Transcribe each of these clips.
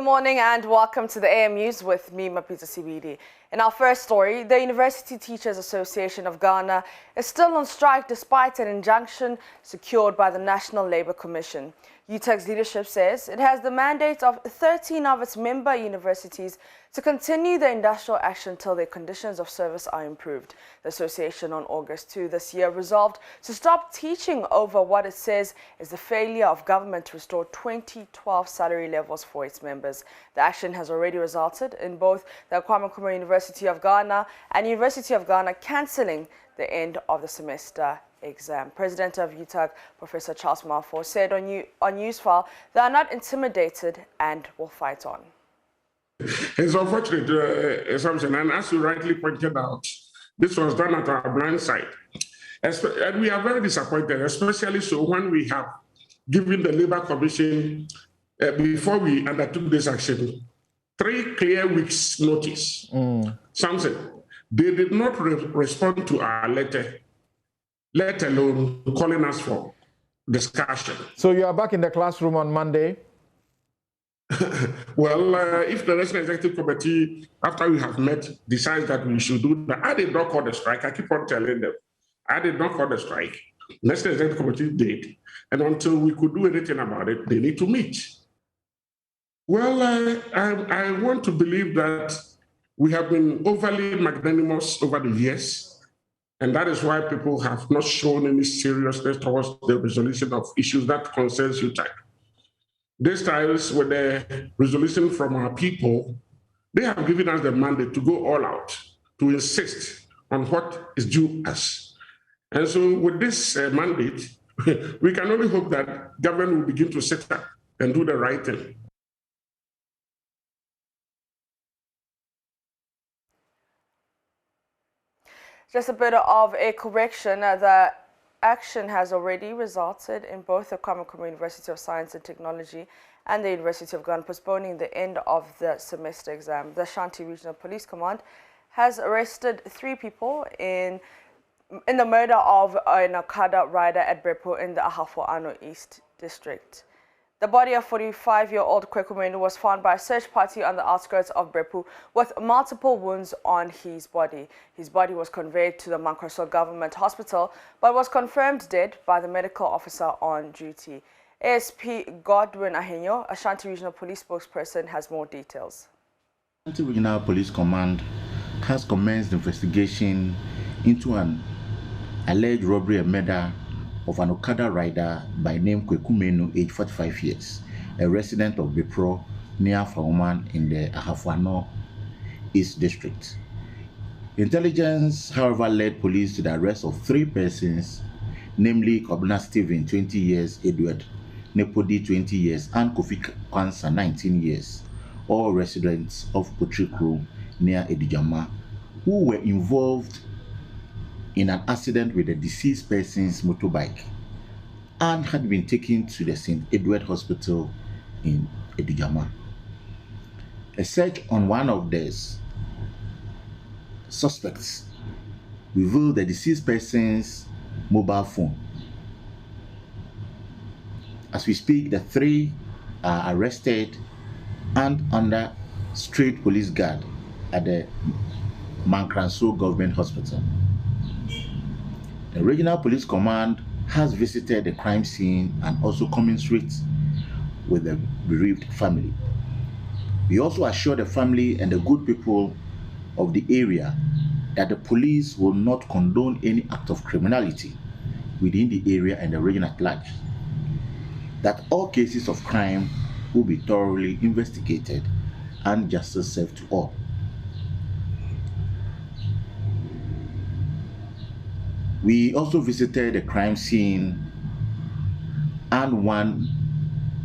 morning and welcome to the AM News with me, Mapita CBD. In our first story, the University Teachers Association of Ghana is still on strike despite an injunction secured by the National Labour Commission. UTAG's leadership says it has the mandate of 13 of its member universities to continue the industrial action till their conditions of service are improved. The association on August 2 this year resolved to stop teaching over what it says is the failure of government to restore 2012 salary levels for its members. The action has already resulted in both the Kintampo University of Ghana and University of Ghana cancelling the end of the semester exam. President of UTAG, Professor Charles Malfoy, said on Newsfile they are not intimidated and will fight on. It's unfortunate, assumption, and as you rightly pointed out, this was done at our blind side. And we are very disappointed, especially so when we have given the Labour Commission, before we undertook this action, 3 clear weeks' notice. Something. They did not respond to our letter, let alone calling us for discussion. So you are back in the classroom on Monday? Well, if the National Executive Committee, after we have met, decides that we should do that, I did not call the strike. I keep on telling them, I did not call the strike. National Executive Committee did. And until we could do anything about it, they need to meet. Well, I want to believe that we have been overly magnanimous over the years, and that is why people have not shown any seriousness towards the resolution of issues that concerns UTAG. This time, with the resolution from our people, they have given us the mandate to go all out, to insist on what is due us. And so with this mandate, we can only hope that government will begin to sit up and do the right thing. Just a bit of a correction, the action has already resulted in both the Kintampo University of Science and Technology and the University of Ghana postponing the end of the semester exam. The Ashanti Regional Police Command has arrested 3 people in the murder of an Okada rider at Brepo in the Ahafo-Ano East District. The body of 45-year-old Kweku was found by a search party on the outskirts of Brepu with multiple wounds on his body. His body was conveyed to the Mankroso Government Hospital but was confirmed dead by the medical officer on duty. ASP Godwin Ahenyo, Ashanti Regional Police spokesperson, has more details. Ashanti Regional Police Command has commenced investigation into an alleged robbery and murder of an Okada rider by name Kweku, age 45 years, a resident of Bipro near Faoman in the Ahafo-Ano East District. Intelligence, however, led police to the arrest of 3 persons, namely Kobna Stephen, 20 years, Edward Nepodi, 20 years, and Kofi Kwansa, 19 years, all residents of Potrikru near Edijama, who were involved in an accident with the deceased person's motorbike and had been taken to the St. Edward Hospital in Edijama. A search on one of the suspects revealed the deceased person's mobile phone. As we speak, the 3 are arrested and under strict police guard at the Mankroso Government Hospital. The Regional Police Command has visited the crime scene and also commensurate with the bereaved family. We also assure the family and the good people of the area that the police will not condone any act of criminality within the area and the region at large, that all cases of crime will be thoroughly investigated and justice served to all. We also visited the crime scene, and 1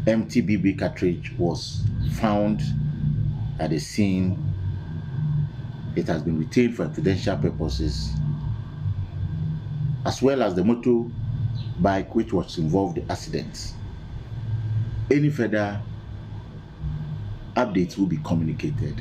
empty BB cartridge was found at the scene. It has been retained for evidential purposes, as well as the motorbike which was involved in the accident. Any further updates will be communicated.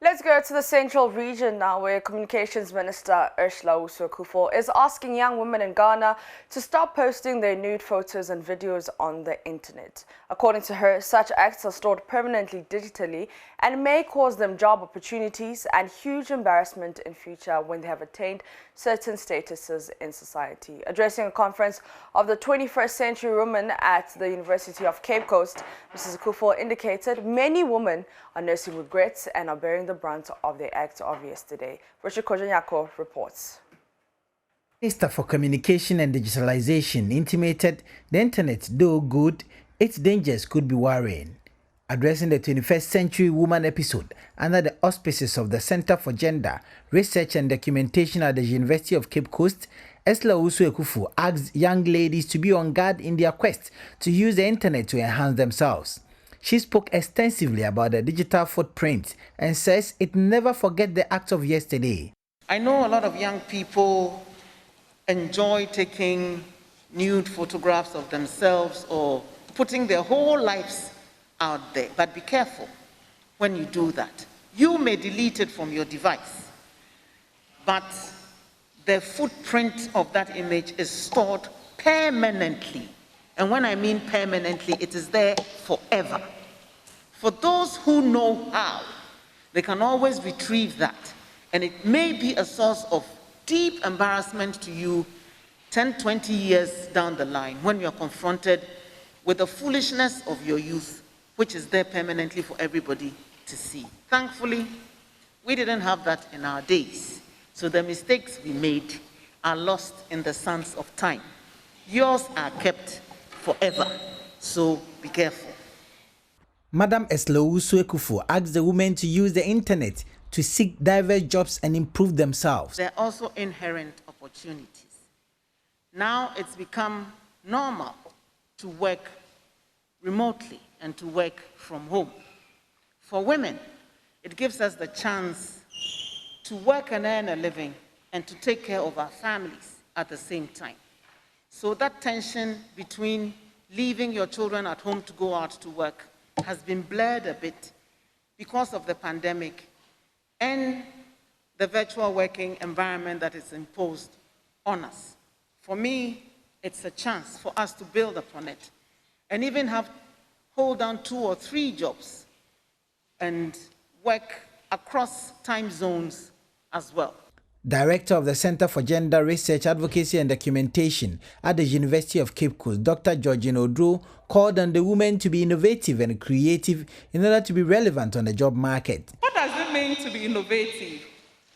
Let's go to the Central Region now, where Communications Minister Ursula Usu-Ekufo is asking young women in Ghana to stop posting their nude photos and videos on the internet. According to her, such acts are stored permanently digitally and may cause them job opportunities and huge embarrassment in future when they have attained certain statuses in society. Addressing a conference of the 21st Century Women at the University of Cape Coast, Mrs. Ekufo indicated many women are nursing regrets and are bearing the brunt of their act of yesterday. Richard Kojanyako reports. Minister for Communication and Digitalization intimated the internet, though good, its dangers could be worrying. Addressing the 21st Century Woman episode under the auspices of the Center for Gender, Research and Documentation at the University of Cape Coast, Ursula Usu-Ekufo asked young ladies to be on guard in their quest to use the internet to enhance themselves. She spoke extensively about the digital footprint and says it never forget the act of yesterday. I know a lot of young people enjoy taking nude photographs of themselves or putting their whole lives out there, but be careful when you do that. You may delete it from your device, but the footprint of that image is stored permanently. And when I mean permanently, it is there forever. For those who know how, they can always retrieve that. And it may be a source of deep embarrassment to you 10, 20 years down the line when you're confronted with the foolishness of your youth, which is there permanently for everybody to see. Thankfully, we didn't have that in our days. So the mistakes we made are lost in the sands of time. Yours are kept forever, so be careful. Madam Ursula Usu-Ekufo asked the women to use the internet to seek diverse jobs and improve themselves. There are also inherent opportunities. Now it's become normal to work remotely and to work from home. For women, it gives us the chance to work and earn a living and to take care of our families at the same time. So that tension between leaving your children at home to go out to work has been blurred a bit because of the pandemic and the virtual working environment that is imposed on us. For me, it's a chance for us to build upon it and even hold down 2 or 3 jobs and work across time zones as well. Director of the Center for Gender Research, Advocacy and Documentation at the University of Cape Coast, Dr. Georgina Odro, called on the women to be innovative and creative in order to be relevant on the job market. What does it mean to be innovative?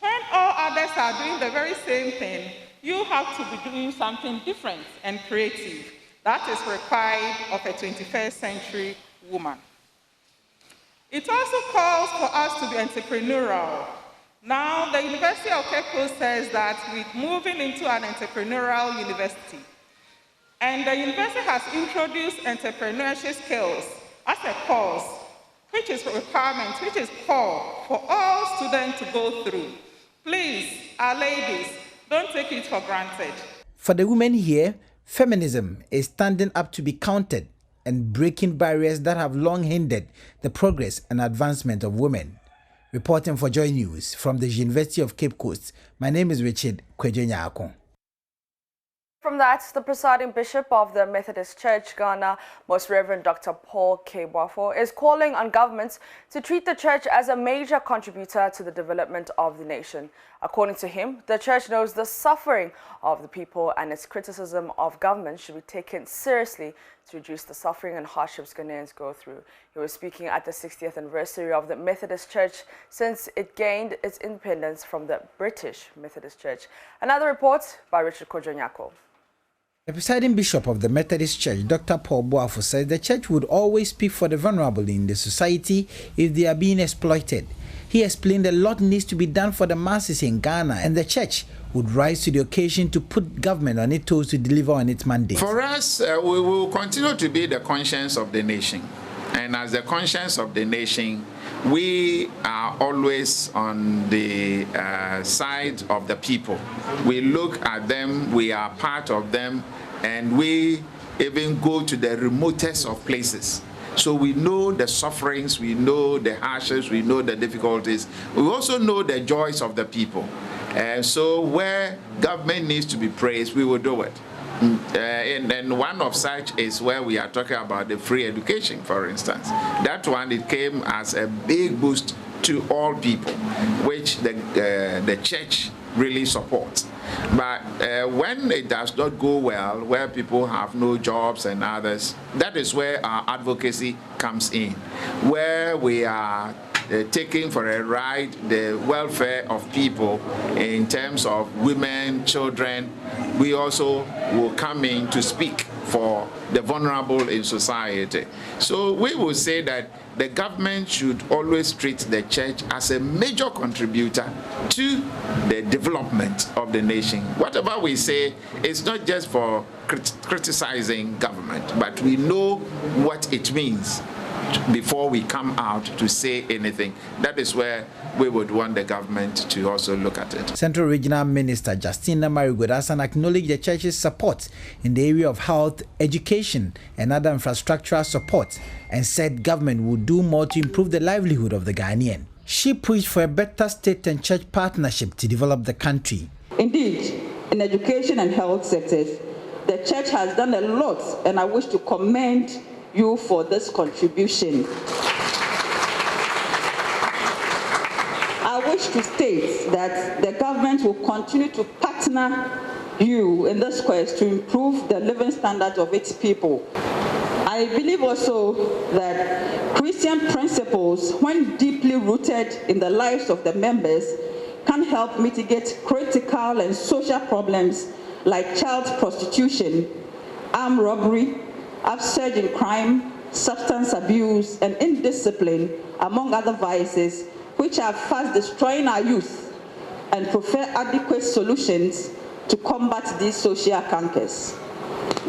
When all others are doing the very same thing, you have to be doing something different and creative. That is required of a 21st century woman. It also calls for us to be entrepreneurial. Now, the University of Cape Coast says that we're moving into an entrepreneurial university. And the university has introduced entrepreneurship skills as a course, which is a requirement, which is core for all students to go through. Please, our ladies, don't take it for granted. For the women here, feminism is standing up to be counted and breaking barriers that have long hindered the progress and advancement of women. Reporting for JoyNews from the University of Cape Coast, my name is Richard Kojanyako. From that, the presiding bishop of the Methodist Church, Ghana, Most Reverend Dr. Paul K. Boafo, is calling on governments to treat the church as a major contributor to the development of the nation. According to him, the church knows the suffering of the people and its criticism of government should be taken seriously to reduce the suffering and hardships Ghanaians go through. He was speaking at the 60th anniversary of the Methodist Church since it gained its independence from the British Methodist Church. Another report by Richard Kojanyako. The presiding bishop of the Methodist Church, Dr. Paul Boafo, said the church would always speak for the vulnerable in the society if they are being exploited. He explained a lot needs to be done for the masses in Ghana, and the church would rise to the occasion to put government on its toes to deliver on its mandate. For us, we will continue to be the conscience of the nation. And as the conscience of the nation, we are always on the side of the people. We look at them, we are part of them, and we even go to the remotest of places So we know the sufferings, we know the hardships, we know the difficulties. We also know the joys of the people. And so where government needs to be praised, we will do it. And one of such is where we are talking about the free education, for instance. That one, it came as a big boost to all people, which the church really supports. But when it does not go well, where people have no jobs and others, that is where our advocacy comes in, where we are taking for a ride the welfare of people in terms of women, children. We also will come in to speak for the vulnerable in society. So we will say that the government should always treat the church as a major contributor to the development of the nation. Whatever we say is not just for criticizing government, but we know what it means before we come out to say anything. That is where we would want the government to also look at it. Central Regional Minister Justina Marigodasan acknowledged the church's support in the area of health, education, and other infrastructural support, and said government will do more to improve the livelihood of the Ghanaian. She preached for a better state and church partnership to develop the country. Indeed, in education and health sectors, the church has done a lot, and I wish to commend you for this contribution. I wish to state that the government will continue to partner you in this quest to improve the living standards of its people. I believe also that Christian principles, when deeply rooted in the lives of the members, can help mitigate critical and social problems like child prostitution, armed robbery, upsurge in crime, substance abuse, and indiscipline, among other vices, which are fast destroying our youth, and prefer adequate solutions to combat these social cankers.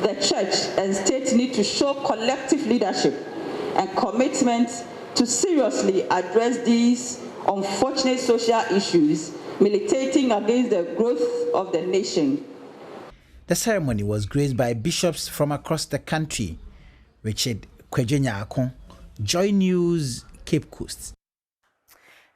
The church and state need to show collective leadership and commitment to seriously address these unfortunate social issues, militating against the growth of the nation. The ceremony was graced by bishops from across the country. Richard Kwejenyako, Joy News, Cape Coast.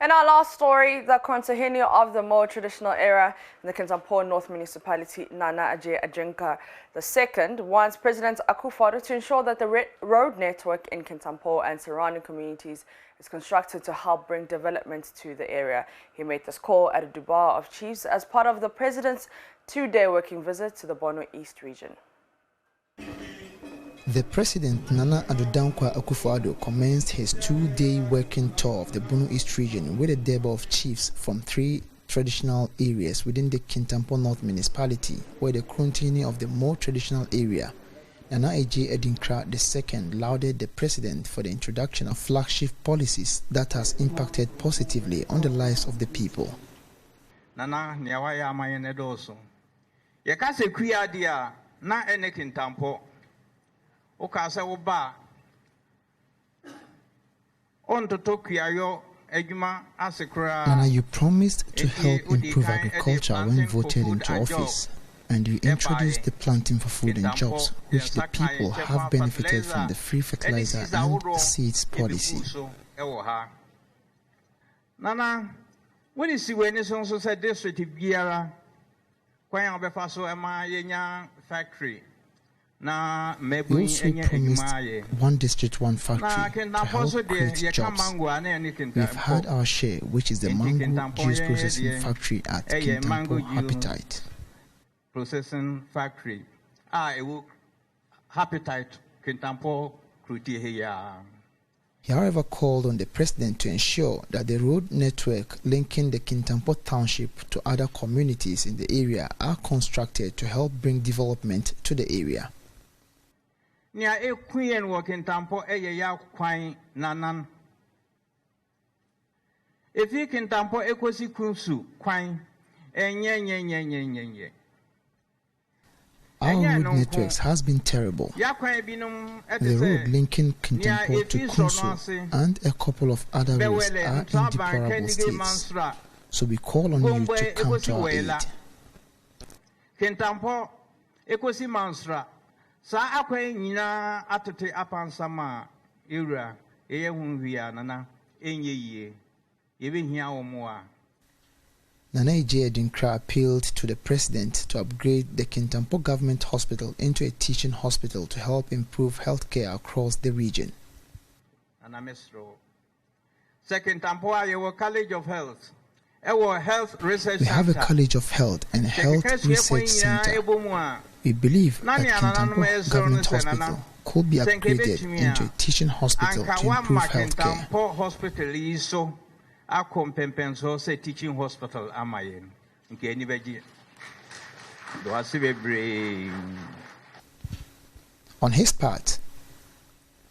In our last story, the continuation of the more traditional era in the Kintampo North Municipality, Nana Ajay Ajinka II, wants President Akufo-Addo to ensure that the road network in Kintampo and surrounding communities is constructed to help bring development to the area. He made this call at a Dubai of Chiefs as part of the President's two-day working visit to the Bono East region. The President Nana Addo Akufo-Addo commenced his two-day working tour of the Bono East region with a debut of chiefs from 3 traditional areas within the Kintampo North Municipality, where the continuing of the more traditional area. Nana Ajay Ajinka II lauded the President for the introduction of flagship policies that has impacted positively on the lives of the people. Nana niawaya amayene doso. Yakase kuya dia na ene Kintampo. Okasa oba. On to Tokuyayo ejuma asekura. Nana, you promised to help improve agriculture when voted into office, and you introduced the planting for food and jobs, which the people have benefited from the free fertilizer and seeds policy. Nana, when you see when you say district biara, kwanya obefaso ema yenya factory. You also promised one district, one factory to help create jobs. We've had our share, which is the mango juice processing factory at Kintampo Habitat. Processing factory. Habitat Kintampo Kruti here. He, however, called on the President to ensure that the road network linking the Kintampo Township to other communities in the area are constructed to help bring development to the area. Nia e kuyen wo Kintampo ya kwan nanan. Efi Kintampo ekosi kunsu kwan enye. Our road networks has been terrible. The road linking Kintampo to Kunsu and a couple of other roads are in deplorable states. So we call on you to come to our aid. Kintampo ekosi mansra sa akwan nyina atote apansama Ira, Ehunvia, Nana, Enye, even here or more. Nana Ije Adinkra appealed to the president to upgrade the Kintampo Government Hospital into a teaching hospital to help improve healthcare across the region. Second, Kintampo, College of Health. Our health research We have a center. College of Health and Health Research Center. We believe that Kintampo Government Hospital could be upgraded into a teaching hospital to improve healthcare. Hospital so a compensation say teaching hospital amayen. Okay, anybody? On his part,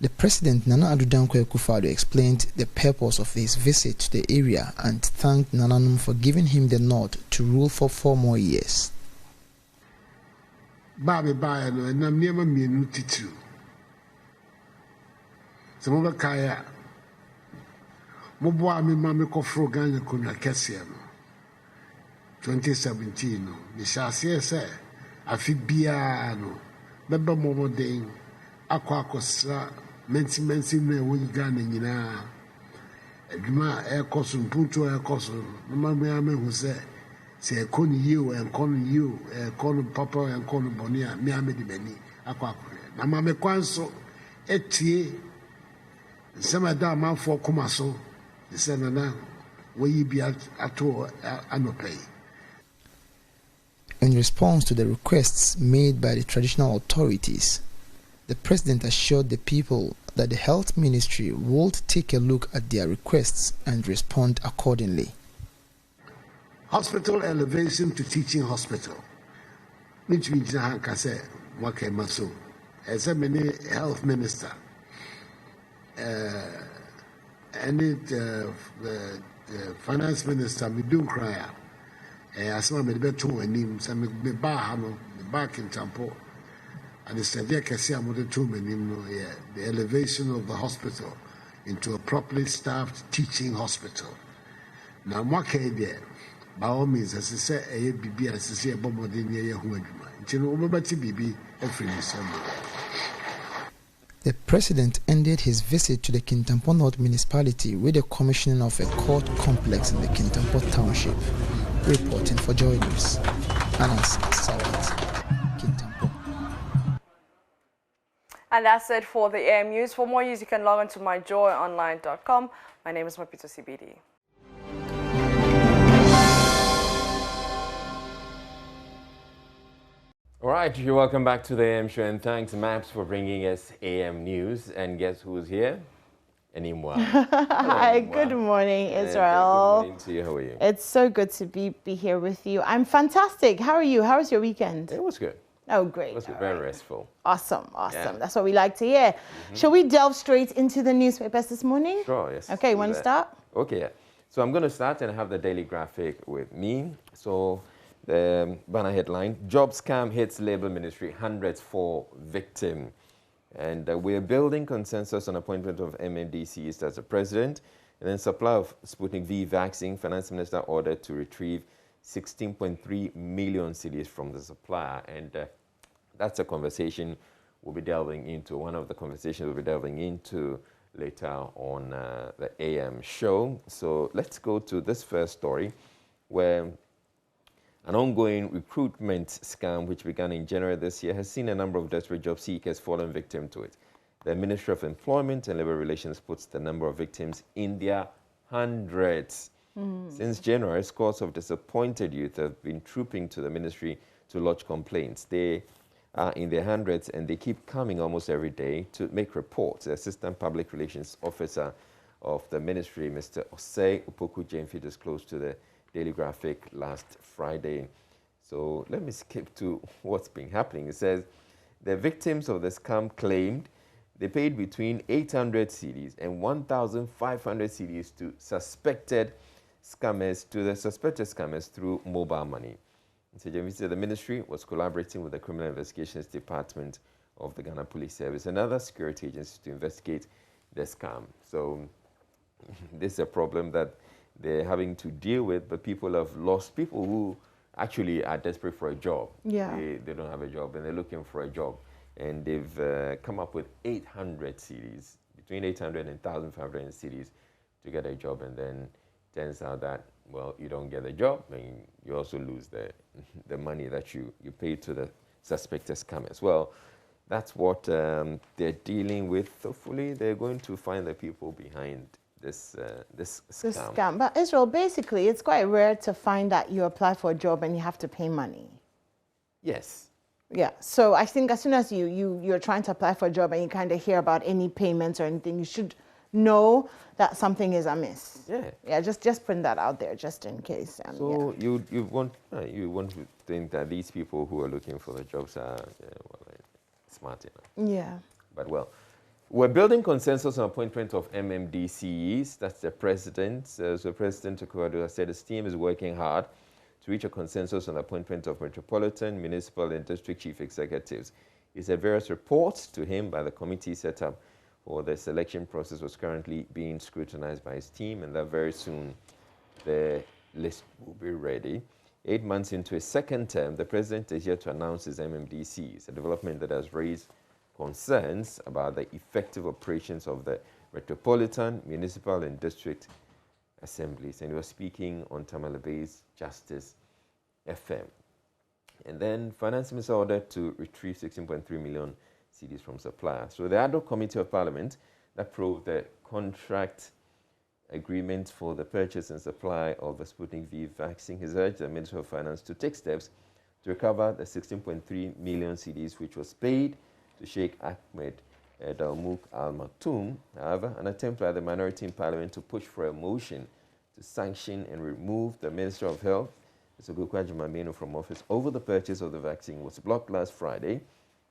the President Nana Addo Dankwa Akufo-Addo explained the purpose of his visit to the area and thanked Nananum for giving him the nod to rule for 4 more years. Babe Baya no enam niema mienu titu. Semoba kaya. Mobo ami mame kofro Ghana kuna kese no. 2017 no. Me shase se afi bia no. Beba momo den akwa akosra mensi na wo Ghana nyina. Eduma e koso mpuntu e koso. No mame ame hu se se ekoni yiu enkoni yiu ekoni papa enkoni bonia mi ame di beni akwa akure. Na mame kwanso etie nsema da amanfo koma so se nana wo yi bi ato anopay. In response to the requests made by the traditional authorities, the president assured the people that the health ministry would take a look at their requests and respond accordingly. Hospital elevation to teaching hospital. Which means na hanka say wake maso. As a many health minister. And the finance minister me do cry. Asma me be to anim say me ba ha no me ba Kintampo. And the study kesi amode to anim no the elevation of the hospital into a properly staffed teaching hospital. Now wake there. By all means, as I say, a BB as I say a bomb near Huaduma. BB every December. The president ended his visit to the Kintampo North municipality with the commissioning of a court complex in the Kintampo township. Reporting for JoyNews, Anas Sawat, Kintampo. And that's it for the AM News. For more news, you can log on to myjoyonline.com. My name is Mapito CBD. All right, you're welcome back to the AM show, and thanks, Maps, for bringing us AM News. And guess who's here? Enimwa. Hi, good morning, Israel. Good morning to you. How are you? It's so good to be here with you. I'm fantastic. How are you? How was your weekend? It was good. Oh, great. It was very restful. Awesome. Yeah. That's what we like to hear. Shall we delve straight into the newspapers this morning? Sure, yes. Okay, want to start? Okay, yeah. So I'm going to start and have the daily graphic with me. So the banner headline, job scam hits Labour Ministry, hundreds for victim. And we're building consensus on appointment of MNDC East as the president. And then supply of Sputnik V vaccine, Finance Minister ordered to retrieve 16.3 million cedis from the supplier. And that's a conversation we'll be delving into, one of the conversations we'll be delving into later on the AM show. So let's go to this first story, where an ongoing recruitment scam, which began in January this year, has seen a number of desperate job seekers fallen victim to it. The Ministry of Employment and Labour Relations puts the number of victims in their hundreds. Since January, scores of disappointed youth have been trooping to the ministry to lodge complaints. They are in their hundreds, and they keep coming almost every day to make reports. The Assistant Public Relations Officer of the ministry, Mr. Osei Opoku-Jemfi, disclosed to the Daily Graphic last Friday. So let me skip to what's been happening. It says the victims of the scam claimed they paid between 800 cedis and 1,500 cedis to suspected scammers through mobile money. Mr. Jemfi said the ministry was collaborating with the Criminal Investigations Department of the Ghana Police Service and other security agencies to investigate the scam. So this is a problem that they're having to deal with, but people have lost, people who actually are desperate for a job. Yeah. They don't have a job and they're looking for a job. And they've come up with 800 cedis, between 800 and 1,500 cedis to get a job, and then turns out that, well, you don't get a job, and you also lose the money that you paid to the suspected scammers. Well, that's what they're dealing with. Hopefully, they're going to find the people behind this scam. But Israel, basically, it's quite rare to find that you apply for a job and you have to pay money. Yes. Yeah. So I think as soon as you're trying to apply for a job and you kind of hear about any payments or anything, you should know that something is amiss. Yeah. Yeah. Just putting that out there, just in case. So yeah. you want to think that these people who are looking for the jobs are smart enough. Yeah. But well, we're building consensus on appointment of MMDCEs. That's the president. So President Akufo-Addo has said his team is working hard to reach a consensus on the appointment of metropolitan, municipal, and district chief executives. He said various reports to him by the committee set up for the selection process was currently being scrutinized by his team, and that very soon the list will be ready. 8 months into his second term, the president is yet to announce his MMDCs, a development that has raised concerns about the effective operations of the metropolitan, municipal, and district assemblies. And he was speaking on Tamale Bay's Justice FM. And then Finance Minister ordered to retrieve 16.3 million cedis from suppliers. So the ad hoc committee of Parliament that approved the contract agreement for the purchase and supply of the Sputnik V vaccine has urged the Minister of Finance to take steps to recover the 16.3 million cedis which was paid to Sheikh Ahmed Dalmouk Al Maktoum. However, an attempt by the minority in Parliament to push for a motion to sanction and remove the Minister of Health, Mr. Gukwa Jumameno, from office over the purchase of the vaccine was blocked last Friday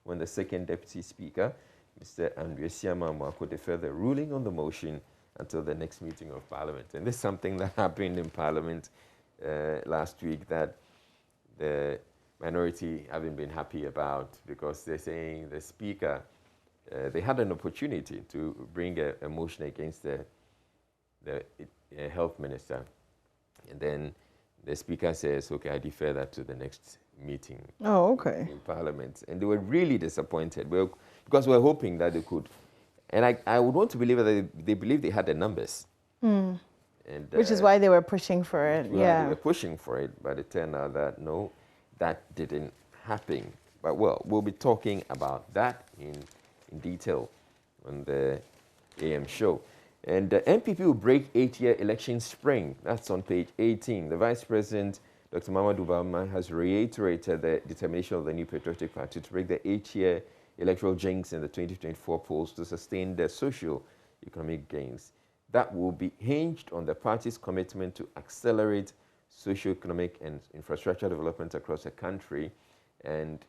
when the second Deputy Speaker, Mr. Andresiama Mwako, deferred the ruling on the motion until the next meeting of Parliament. And this is something that happened in Parliament last week that the minority haven't been happy about, because they're saying the Speaker, they had an opportunity to bring a motion against the Health Minister. And then the Speaker says, okay, I defer that to the next meeting in Parliament. And they were really disappointed because we were hoping that they could. And I would want to believe that they believe they had the numbers. And, which is why they were pushing for it. Yeah. They were pushing for it, but it turned out that no, that didn't happen. But well, we'll be talking about that in detail on the AM show. And the MPP will break 8-year election spring. That's on page 18. The Vice President, Dr. Mamadou Bawumia, has reiterated the determination of the New Patriotic Party to break the 8-year electoral jinx in the 2024 polls to sustain their socio-economic gains. That will be hinged on the party's commitment to accelerate socio-economic and infrastructure development across the country, and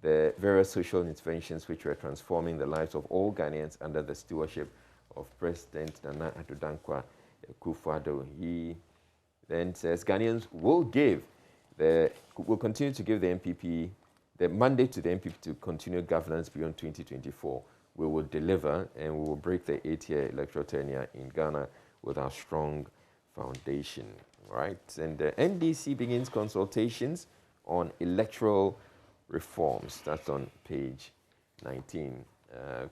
the various social interventions which were transforming the lives of all Ghanaians under the stewardship of President Nana Addo Dankwa Akufo-Addo. He then says Ghanaians will continue to give the MPP the mandate to the MPP to continue governance beyond 2024. We will deliver, and we will break the 8-year electoral tenure in Ghana with our strong foundation. Right? And the NDC begins consultations on electoral reforms. That's on page 19.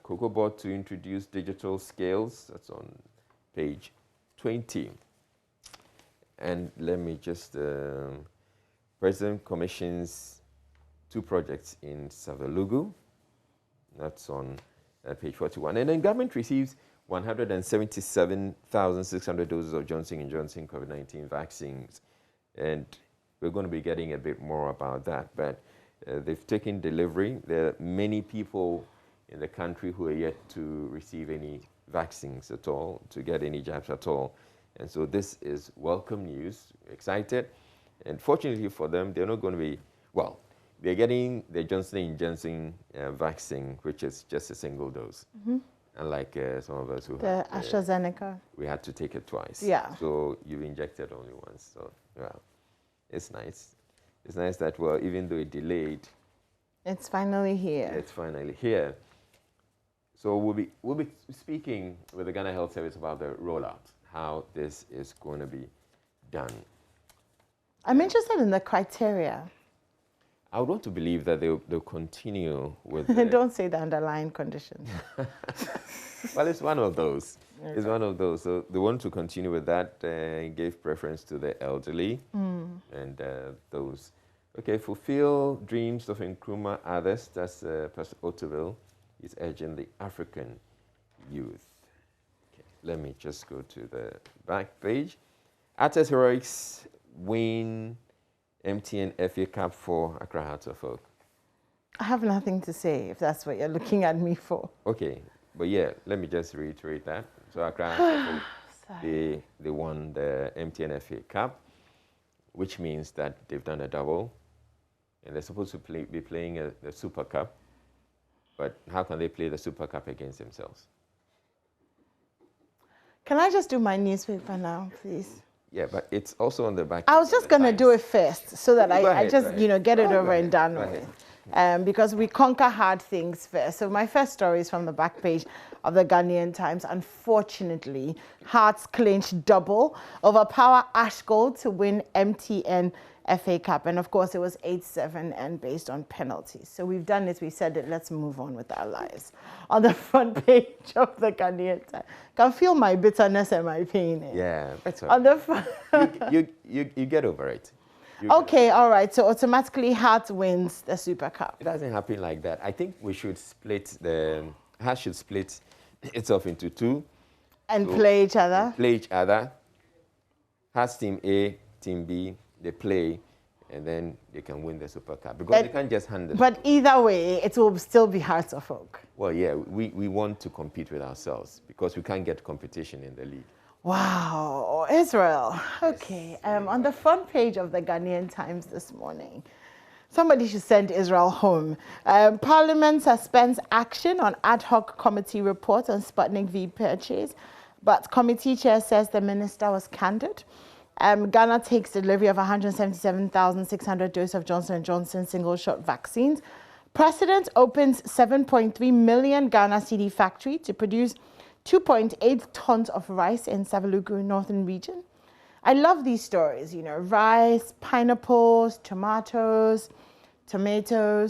Cocoa Board to introduce digital scales. That's on page 20. And let me just, President commissions 2 projects in Savelugu. That's on page 41. And then government receives 177,600 doses of Johnson & Johnson COVID-19 vaccines. And we're going to be getting a bit more about that. But they've taken delivery. There are many people in the country who are yet to receive any vaccines at all, to get any jabs at all. And so this is welcome news. We're excited. And fortunately for them, they're not going to be, well, they're getting the Johnson & Johnson vaccine, which is just a single dose. Unlike some of us who the AstraZeneca. We had to take it twice. Yeah. So you've injected only once. So, well, it's nice. It's nice that, well, even though it delayed, it's finally here. It's finally here. So we'll be speaking with the Ghana Health Service about the rollout, how this is going to be done. I'm interested in the criteria. I would want to believe that they'll continue with. Don't say the underlying conditions. Well, it's one of those. Okay. It's one of those. So they want to continue with that. Gave preference to the elderly and those. Okay, fulfill dreams of Nkrumah others. That's Pastor Ottaville is urging the African youth. Okay, let me just go to the back page. Artist Heroics win MTN FA Cup for Accra Hearts of Oak. I have nothing to say if that's what you're looking at me for. Okay, but yeah, let me just reiterate that. So Accra Hearts of Oak, they won the MTN FA Cup, which means that they've done a double, and they're supposed to be playing the Super Cup. But how can they play the Super Cup against themselves? Can I just do my newspaper now, please? Yeah, but it's also on the back. I was just going to do it first so that I just, you know, get it over and done with. Because we conquer hard things first. So my first story is from the back page of the Ghanaian Times. Unfortunately, Hearts clinched double, overpower Ash Gold to win MTN FA Cup. And of course, it was 8-7 and based on penalties. So we've done it. We said it. Let's move on with our lives. On the front page of the Ghanaian Times. Can feel my bitterness and my pain. Yeah, better. On the front. you get over it. Okay, all right. So automatically Hearts wins the Super Cup. It doesn't happen like that. I think we should split Hearts should split itself into two. And so play each other. Play each other. Hearts team A, team B, they play, and then they can win the Super Cup. Because they can't just handle it. But either way, it will still be Hearts of Oak. Well, yeah, we want to compete with ourselves because we can't get competition in the league. Wow, Israel. Okay, on the front page of the Ghanaian Times this morning, somebody should send Israel home. Parliament suspends action on ad hoc committee report on Sputnik V purchase, but committee chair says the minister was candid. Ghana takes delivery of 177,600 doses of Johnson & Johnson single-shot vaccines. President opens 7.3 million Ghana cedi factory to produce 2.8 tons of rice in Savelugu Northern region. I love these stories, you know, rice, pineapples, tomatoes,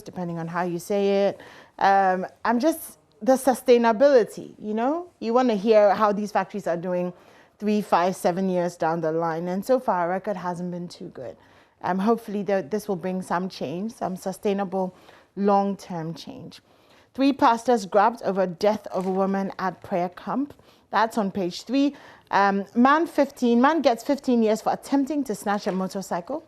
depending on how you say it. I'm just, the sustainability, you know, you want to hear how these factories are doing 3, 5, 7 years down the line. And so far, our record hasn't been too good. Hopefully this will bring some change, some sustainable long-term change. 3 pastors grabbed over death of a woman at prayer camp. That's on page 3. Man gets 15 years for attempting to snatch a motorcycle.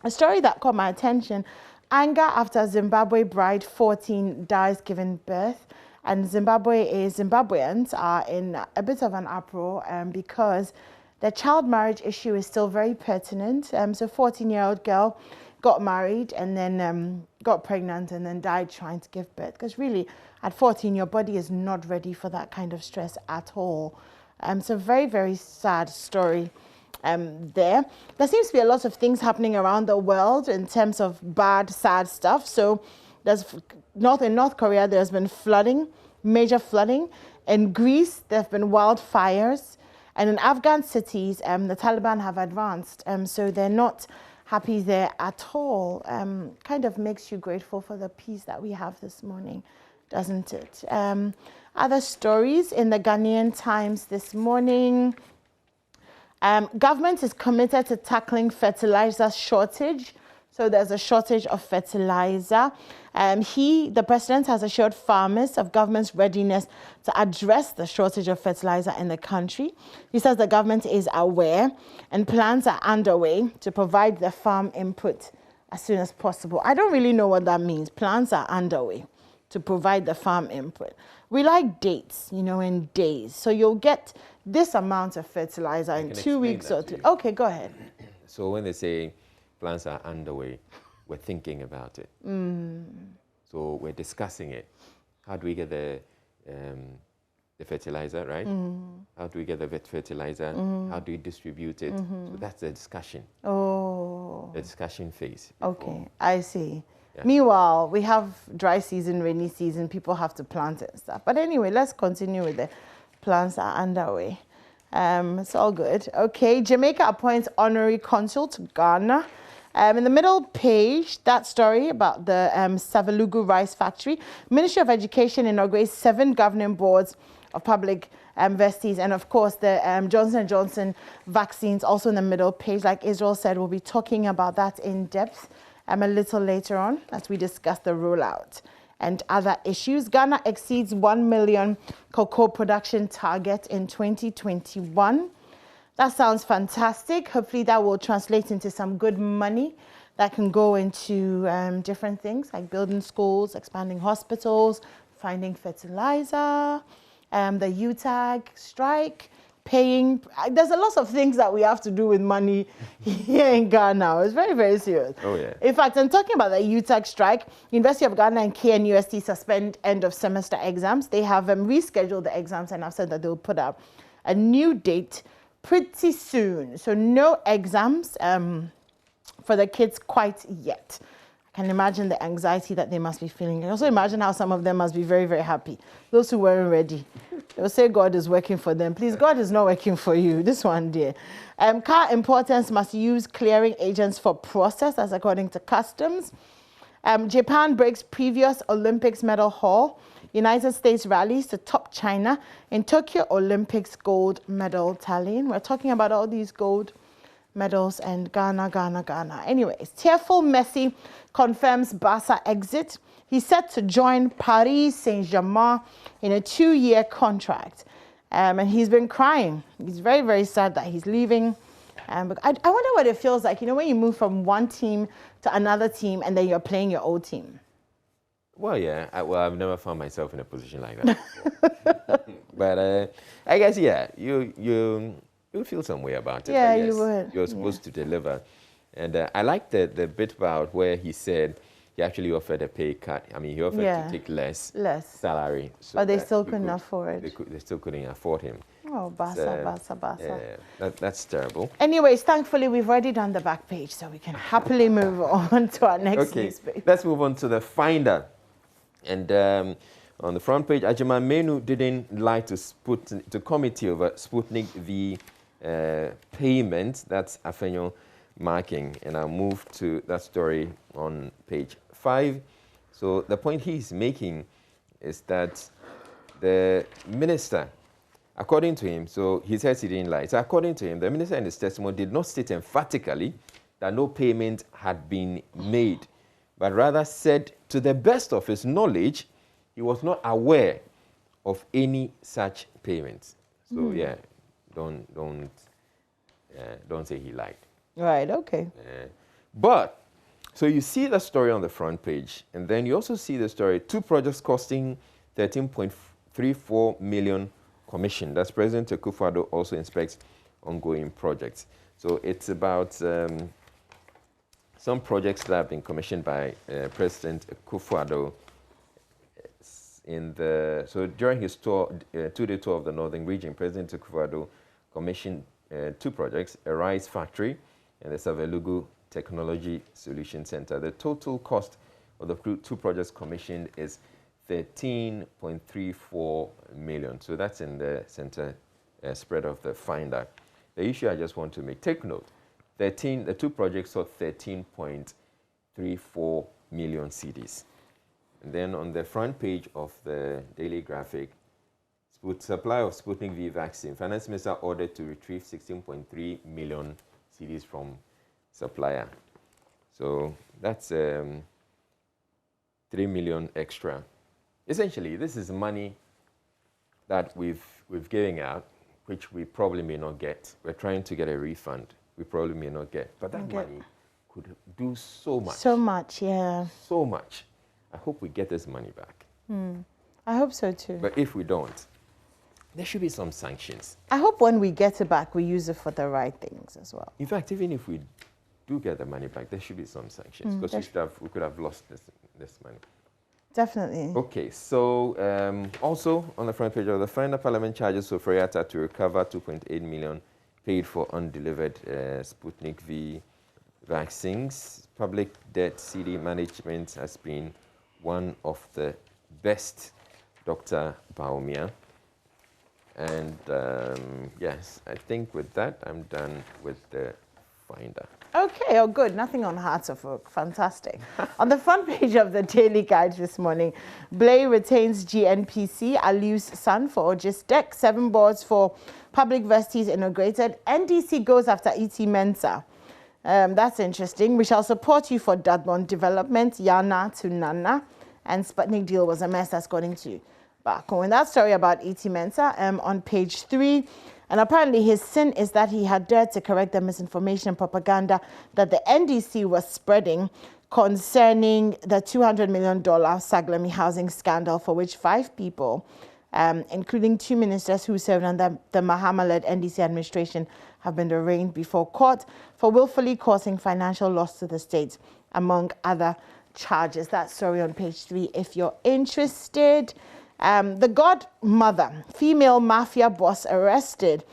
A story that caught my attention. Anger after Zimbabwe bride 14 dies giving birth. And Zimbabweans are in a bit of an uproar because the child marriage issue is still very pertinent. So 14-year-old girl got married and then got pregnant and then died trying to give birth. Because really, at 14, your body is not ready for that kind of stress at all. So very, very sad story there. There seems to be a lot of things happening around the world in terms of bad, sad stuff. So in North Korea, there's been flooding, major flooding. In Greece, there have been wildfires. And in Afghan cities, the Taliban have advanced. So they're not happy there at all. Kind of makes you grateful for the peace that we have this morning, doesn't it? Other stories in the Ghanaian Times this morning. Government is committed to tackling fertilizer shortage. So there's a shortage of fertilizer. The president has assured farmers of government's readiness to address the shortage of fertilizer in the country. He says the government is aware and plans are underway to provide the farm input as soon as possible. I don't really know what that means. Plans are underway to provide the farm input. We like dates, you know, in days. So you'll get this amount of fertilizer in 2 weeks or 3. Okay, go ahead. So when they say plans are underway, we're thinking about it. So we're discussing it. How do we get the fertilizer, right? How do we get the fertilizer? How do we distribute it? So that's the discussion. Oh. The discussion phase. Okay, I see. Yeah. Meanwhile, we have dry season, rainy season, people have to plant it and stuff. But anyway, let's continue with the plans are underway. It's all good. Okay, Jamaica appoints honorary consul to Ghana. In the middle page, that story about the Savalugu rice factory. Ministry of Education inaugurates 7 governing boards of public universities, and of course the Johnson & Johnson vaccines also in the middle page. Like Israel said, we'll be talking about that in depth a little later on as we discuss the rollout and other issues. Ghana exceeds 1 million cocoa production target in 2021. That sounds fantastic. Hopefully that will translate into some good money that can go into different things like building schools, expanding hospitals, finding fertilizer, the UTAG strike, paying. There's a lot of things that we have to do with money here in Ghana. It's very, very serious. Oh, yeah. In fact, I'm talking about the UTAG strike. University of Ghana and KNUST suspend end of semester exams. They have rescheduled the exams and have said that they'll put up a new date pretty soon. So no exams for the kids quite yet. I can imagine the anxiety that they must be feeling. I can also imagine how some of them must be very, very happy. Those who weren't ready. They'll say God is working for them. Please, God is not working for you. This one, dear. Car importers must use clearing agents for process, as according to customs. Japan breaks previous Olympics medal haul. United States rallies to top China in Tokyo Olympics gold medal tallying. We're talking about all these gold medals and Ghana. Anyways, tearful Messi confirms Barca exit. He's set to join Paris Saint-Germain in a 2-year contract. And he's been crying. He's very, very sad that he's leaving. But I wonder what it feels like, when you move from one team to another team and then you're playing your old team. Well, yeah. I've never found myself in a position like that. But I guess, yeah, you feel some way about it. Yeah, you would. You're supposed to deliver. And I like the bit about where he said he actually offered a pay cut. I mean, he offered to take less salary. So but they still couldn't afford. They still couldn't afford him. Oh, Barca. That's terrible. Anyways, thankfully, we've already done the back page, so we can happily move on to our next newspaper. Let's move on to the Finder. And on the front page, Ajima Menu didn't lie to committee over Sputnik V payment. That's Afenyo marking. And I'll move to that story on page 5. So the point he's making is that the minister, according to him, so he says he didn't lie. So according to him, the minister in his testimony did not state emphatically that no payment had been made, but rather said, to the best of his knowledge, he was not aware of any such payments. So yeah, don't say he lied. Right. Okay. But so you see the story on the front page, and then you also see the story: 2 projects costing 13.34 million commission. That's President Akufo-Addo also inspects ongoing projects. So it's about some projects that have been commissioned by President Akufo-Addo so during his tour, 2-day tour of the Northern Region, President Akufo-Addo commissioned 2 projects, a rice factory and the Savalugu Technology Solution Center. The total cost of the 2 projects commissioned is 13.34 million. So that's in the center spread of the Finder. The issue I just want to take note. The 2 projects saw 13.34 million cedis. And then on the front page of the Daily Graphic, supply of Sputnik V vaccine. Finance Minister ordered to retrieve 16.3 million cedis from supplier. So that's 3 million extra. Essentially, this is money that we've given out, which we probably may not get. We're trying to get a refund. We probably may not get. But that money could do so much. So much, yeah. So much. I hope we get this money back. I hope so too. But if we don't, there should be some sanctions. I hope when we get it back, we use it for the right things as well. In fact, even if we do get the money back, there should be some sanctions because we could have lost this money. Definitely. Okay, so also on the front page of the Finder, Parliament charges Sofriata to recover 2.8 million paid for undelivered Sputnik V vaccines. Public debt CD management has been one of the best, Dr. Baumia. And yes, I think with that, I'm done with the Finder. Okay, oh good. Nothing on Hearts of Oak. Fantastic. On the front page of the Daily Guide this morning, Blay retains GNPC, Aliu's son for Ogistek, 7 boards for public universities inaugurated. NDC goes after E.T. Mensah. That's interesting. We shall support you for Dadbon development, Yana to Nana. And Sputnik deal was a mess, according to Bako. And that story about E.T. Mensah on page 3. And apparently his sin is that he had dared to correct the misinformation and propaganda that the NDC was spreading concerning the $200 million Saglami housing scandal, for which 5 people, including 2 ministers who served under the Mahama-led NDC administration, have been arraigned before court for willfully causing financial loss to the state, among other charges. That story on page 3 if you're interested. The godmother, female mafia boss arrested.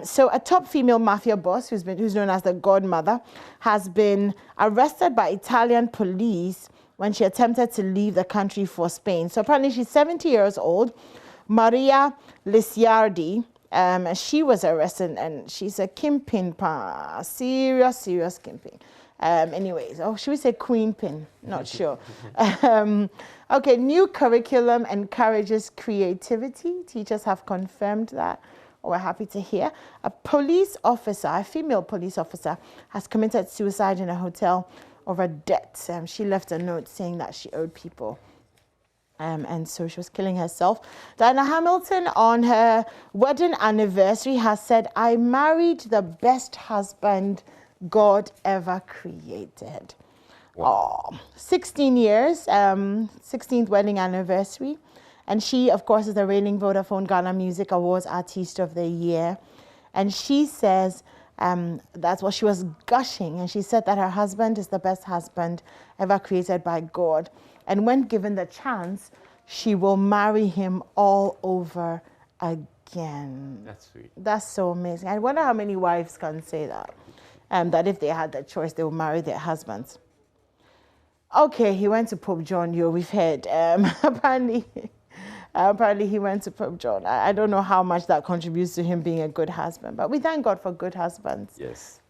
So a top female mafia boss who's known as the godmother has been arrested by Italian police when she attempted to leave the country for Spain. So apparently she's 70 years old. Maria Lisiardi, she was arrested and she's a kingpin, serious kingpin. Anyways, should we say queen pin? Not sure. Okay, new curriculum encourages creativity. Teachers have confirmed that. We're happy to hear. A police officer, a female police officer, has committed suicide in a hotel over debt. She left a note saying that she owed people. And so she was killing herself. Diana Hamilton, on her wedding anniversary, has said, "I married the best husband God ever created." Wow. 16 years, 16th wedding anniversary. And she, of course, is the reigning Vodafone Ghana Music Awards Artist of the Year. And she says that's what she was gushing. And she said that her husband is the best husband ever created by God. And when given the chance, she will marry him all over again. That's sweet. That's so amazing. I wonder how many wives can say that. That if they had the choice, they would marry their husbands. Okay, he went to Pope John, we've heard. Apparently he went to Pope John. I don't know how much that contributes to him being a good husband, but we thank God for good husbands. Yes.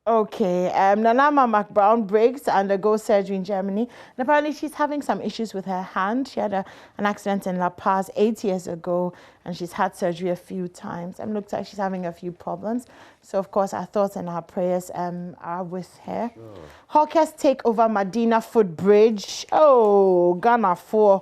Okay, Nanama McBrown breaks to undergo surgery in Germany. And apparently she's having some issues with her hand. She had an accident in La Paz 8 years ago, and she's had surgery a few times. And looks like she's having a few problems. So, of course, our thoughts and our prayers are with her. Sure. Hawkers take over Medina Footbridge. Oh, Ghana 4.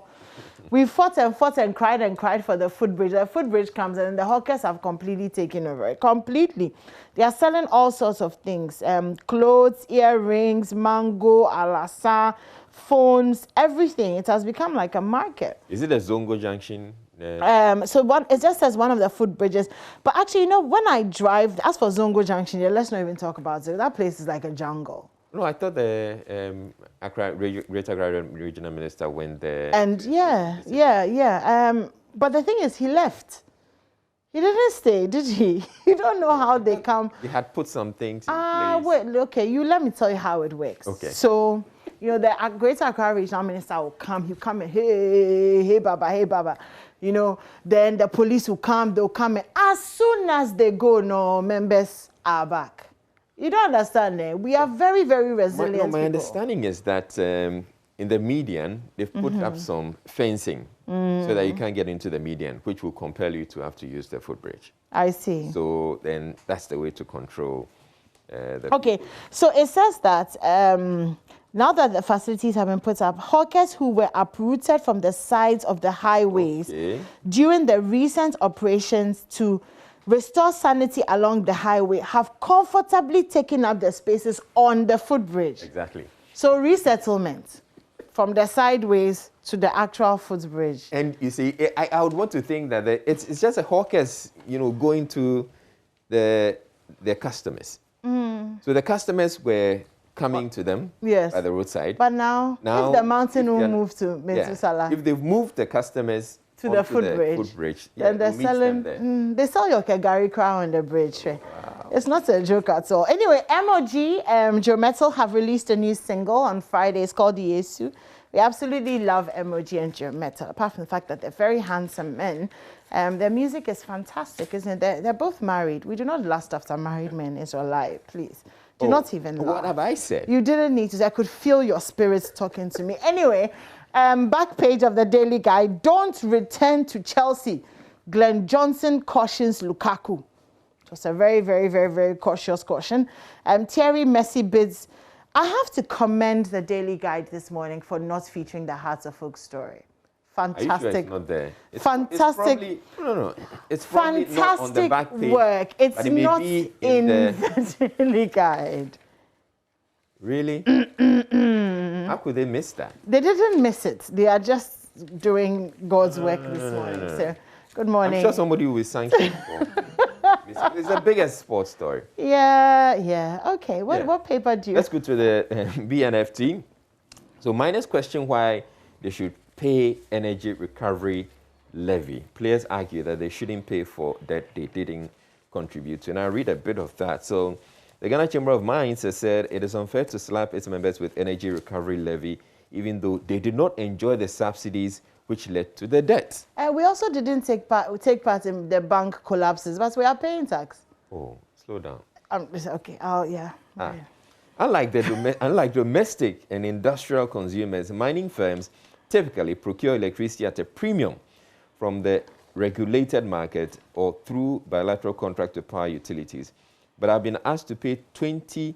We fought and cried for the footbridge. The footbridge comes and the hawkers have completely taken over it. Completely. They are selling all sorts of things. Clothes, earrings, mango, alasa, phones, everything. It has become like a market. Is it a Zongo Junction? It just says one of the footbridges. But actually, when I drive, as for Zongo Junction, let's not even talk about it. That place is like a jungle. No, I thought the Greater Accra Regional Minister went there. And but the thing is, he left. He didn't stay, did he? You don't know how they come. They had put some things in place. Wait, okay, let me tell you how it works. Okay. So, the Greater Accra Regional Minister will come. He'll come and, hey, Baba. Then the police will come. They'll come and as soon as they go, no, members are back. You don't understand, eh? We are very, very resilient. My understanding is that in the median, they've put up some fencing so that you can't get into the median, which will compel you to have to use the footbridge. I see. So then that's the way to control the Okay, people. So it says that now that the facilities have been put up, hawkers who were uprooted from the sides of the highways during the recent operations to restore sanity along the highway have comfortably taken up the spaces on the footbridge. Exactly. So resettlement from the sideways to the actual footbridge. And you see, I would want to think that it's just a hawkers, going to their customers. So the customers were coming to them by the roadside. But now if the mountain will move to Metsusala. If they've moved the customers to the footbridge, then they're selling. They sell your Kagari crown on the bridge. Wow. It's not a joke at all. Anyway, MOG, Joe Metal have released a new single on Friday. It's called Yesu. We absolutely love MOG and Joe Metal, apart from the fact that they're very handsome men. Their music is fantastic, isn't it? They're both married. We do not lust after married men, Israelite, please. Do not even laugh. What have I said? You didn't need to. I could feel your spirits talking to me. Anyway, back page of the Daily Guide. Don't return to Chelsea. Glenn Johnson cautions Lukaku. Just a very, very, very, very cautious caution. Thierry Messi bids. I have to commend the Daily Guide this morning for not featuring the Hearts of Oak story. Fantastic. Are you sure it's not there? Fantastic. It's probably not on the back page. Work. It's but it not may be in the Daily Guide. Really? How could they miss that? They didn't miss it. They are just doing God's work this morning. So, good morning. I'm sure somebody will be sanctioned for. It's the biggest sports story. Yeah. Okay. What paper do you? Let's go to the BNFT. So miners question why they should pay energy recovery levy. Players argue that they shouldn't pay for that they didn't contribute to. And I'll read a bit of that. So the Ghana Chamber of Mines has said it is unfair to slap its members with energy recovery levy, even though they did not enjoy the subsidies which led to the debt. We also didn't take part in the bank collapses, but we are paying tax. Oh, slow down. Okay. Oh, yeah. Unlike domestic and industrial consumers, mining firms typically procure electricity at a premium from the regulated market or through bilateral contract with power utilities, but have been asked to pay 20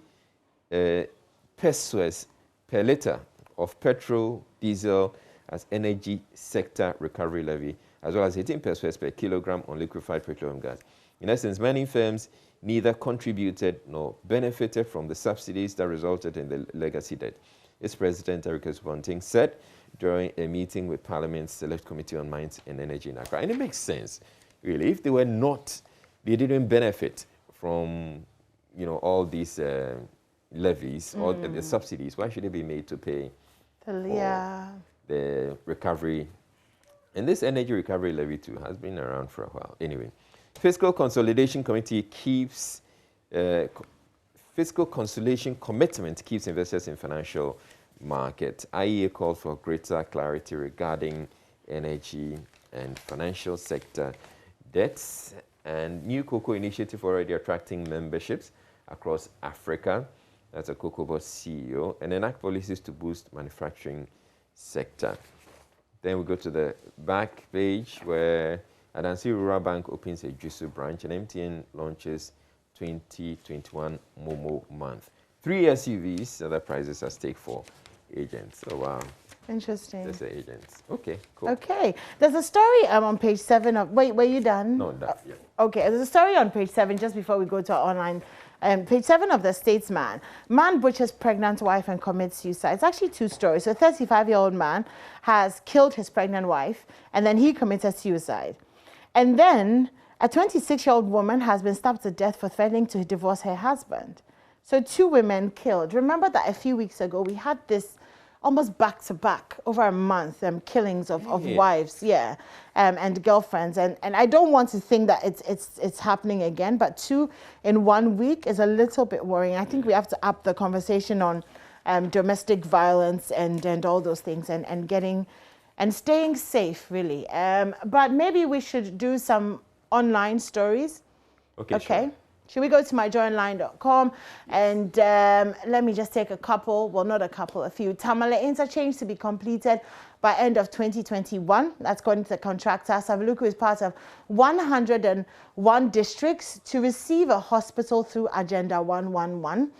pesos per litre of petrol, diesel as energy sector recovery levy, as well as 18 pesos per kilogram on liquefied petroleum gas. In essence, mining firms neither contributed nor benefited from the subsidies that resulted in the legacy debt. Its president, Erica Subonting, said during a meeting with Parliament's Select Committee on Mines and Energy in Accra. And it makes sense, really. If they didn't benefit from, all these levies or the subsidies, why should they be made to pay for the recovery? And this energy recovery levy, too, has been around for a while. Anyway, Fiscal Consolidation Committee keeps... Fiscal consolidation commitment keeps investors in financial market. IEA called for greater clarity regarding energy and financial sector debts, and new cocoa initiative already attracting memberships across Africa. That's a Cocoa Board CEO, and enact policies to boost manufacturing sector. Then we go to the back page where Adansi Rural Bank opens a Jusu branch and MTN launches 2021 Momo month. 3 SUVs, other prizes at stake for agents. So wow. Interesting. That's the agents. Okay, cool. Okay. There's a story on page 7 of... Wait, were you done? No, done. Yeah. Okay, there's a story on page 7 just before we go to our online. Page 7 of the Statesman. Man butchers pregnant wife and commits suicide. It's actually 2 stories. So a 35-year-old man has killed his pregnant wife and then he committed suicide. And then a 26-year-old woman has been stabbed to death for threatening to divorce her husband. So 2 women killed. Remember that a few weeks ago we had this almost back-to-back over a month killings of wives, and girlfriends. And I don't want to think that it's happening again, but 2 in 1 week is a little bit worrying. I think we have to up the conversation on domestic violence and all those things and staying safe, really. But maybe we should do some online stories. Okay. Sure. Should we go to myjoyonline.com and let me just take a couple, well, not a couple, a few. Tamale interchange to be completed by end of 2021. That's according to the contractor. Saviluku is part of 101 districts to receive a hospital through Agenda 111.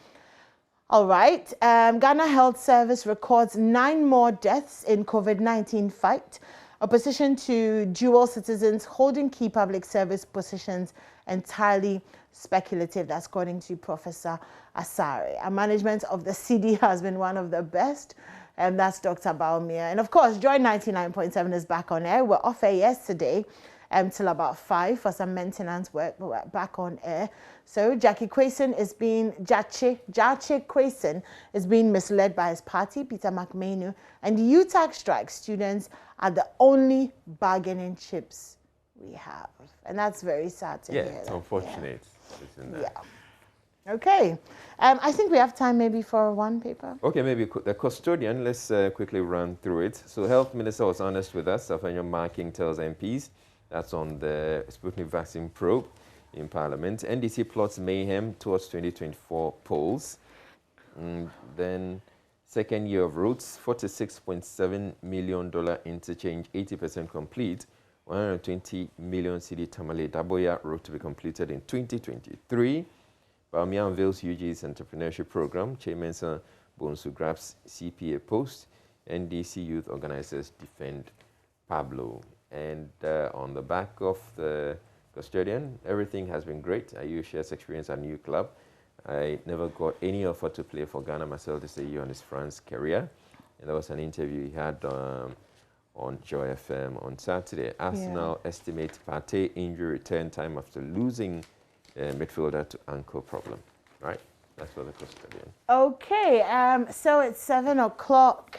All right. Ghana Health Service records 9 more deaths in COVID-19 fight. Opposition to dual citizens holding key public service positions entirely speculative. That's according to Professor Asare. Our management of the CD has been one of the best, and that's Dr. Baumia. And of course, Joy 99.7 is back on air. We're off air yesterday till about 5 for some maintenance work, but we're back on air. So Jache Kwesen is being misled by his party, Peter McMahon, and the UTAC strike students are the only bargaining chips we have. And that's very sad to hear. It's unfortunate. Yeah. Okay. I think we have time maybe for one paper. Okay, maybe the custodian. Let's quickly run through it. So Health Minister was honest with us. Safanya Marking tells MPs That's on the Sputnik vaccine probe in Parliament. NDC plots mayhem towards 2024 polls. Then second year of routes, $46.7 million interchange, 80% complete. 120 million cedi Tamale Daboya road to be completed in 2023. Baumia unveils UG's entrepreneurship program. Chairman Bonsu grabs CPA post. NDC youth organizers defend Pablo. And on the back of the custodian, everything has been great. I shares experience at new club. I never got any offer to play for Ghana myself this year on his France career. And there was an interview he had on Joy FM on Saturday. Arsenal estimate Partey injury return time after losing midfielder to ankle problem. Right? That's for the custodian. Okay, so it's 7 o'clock.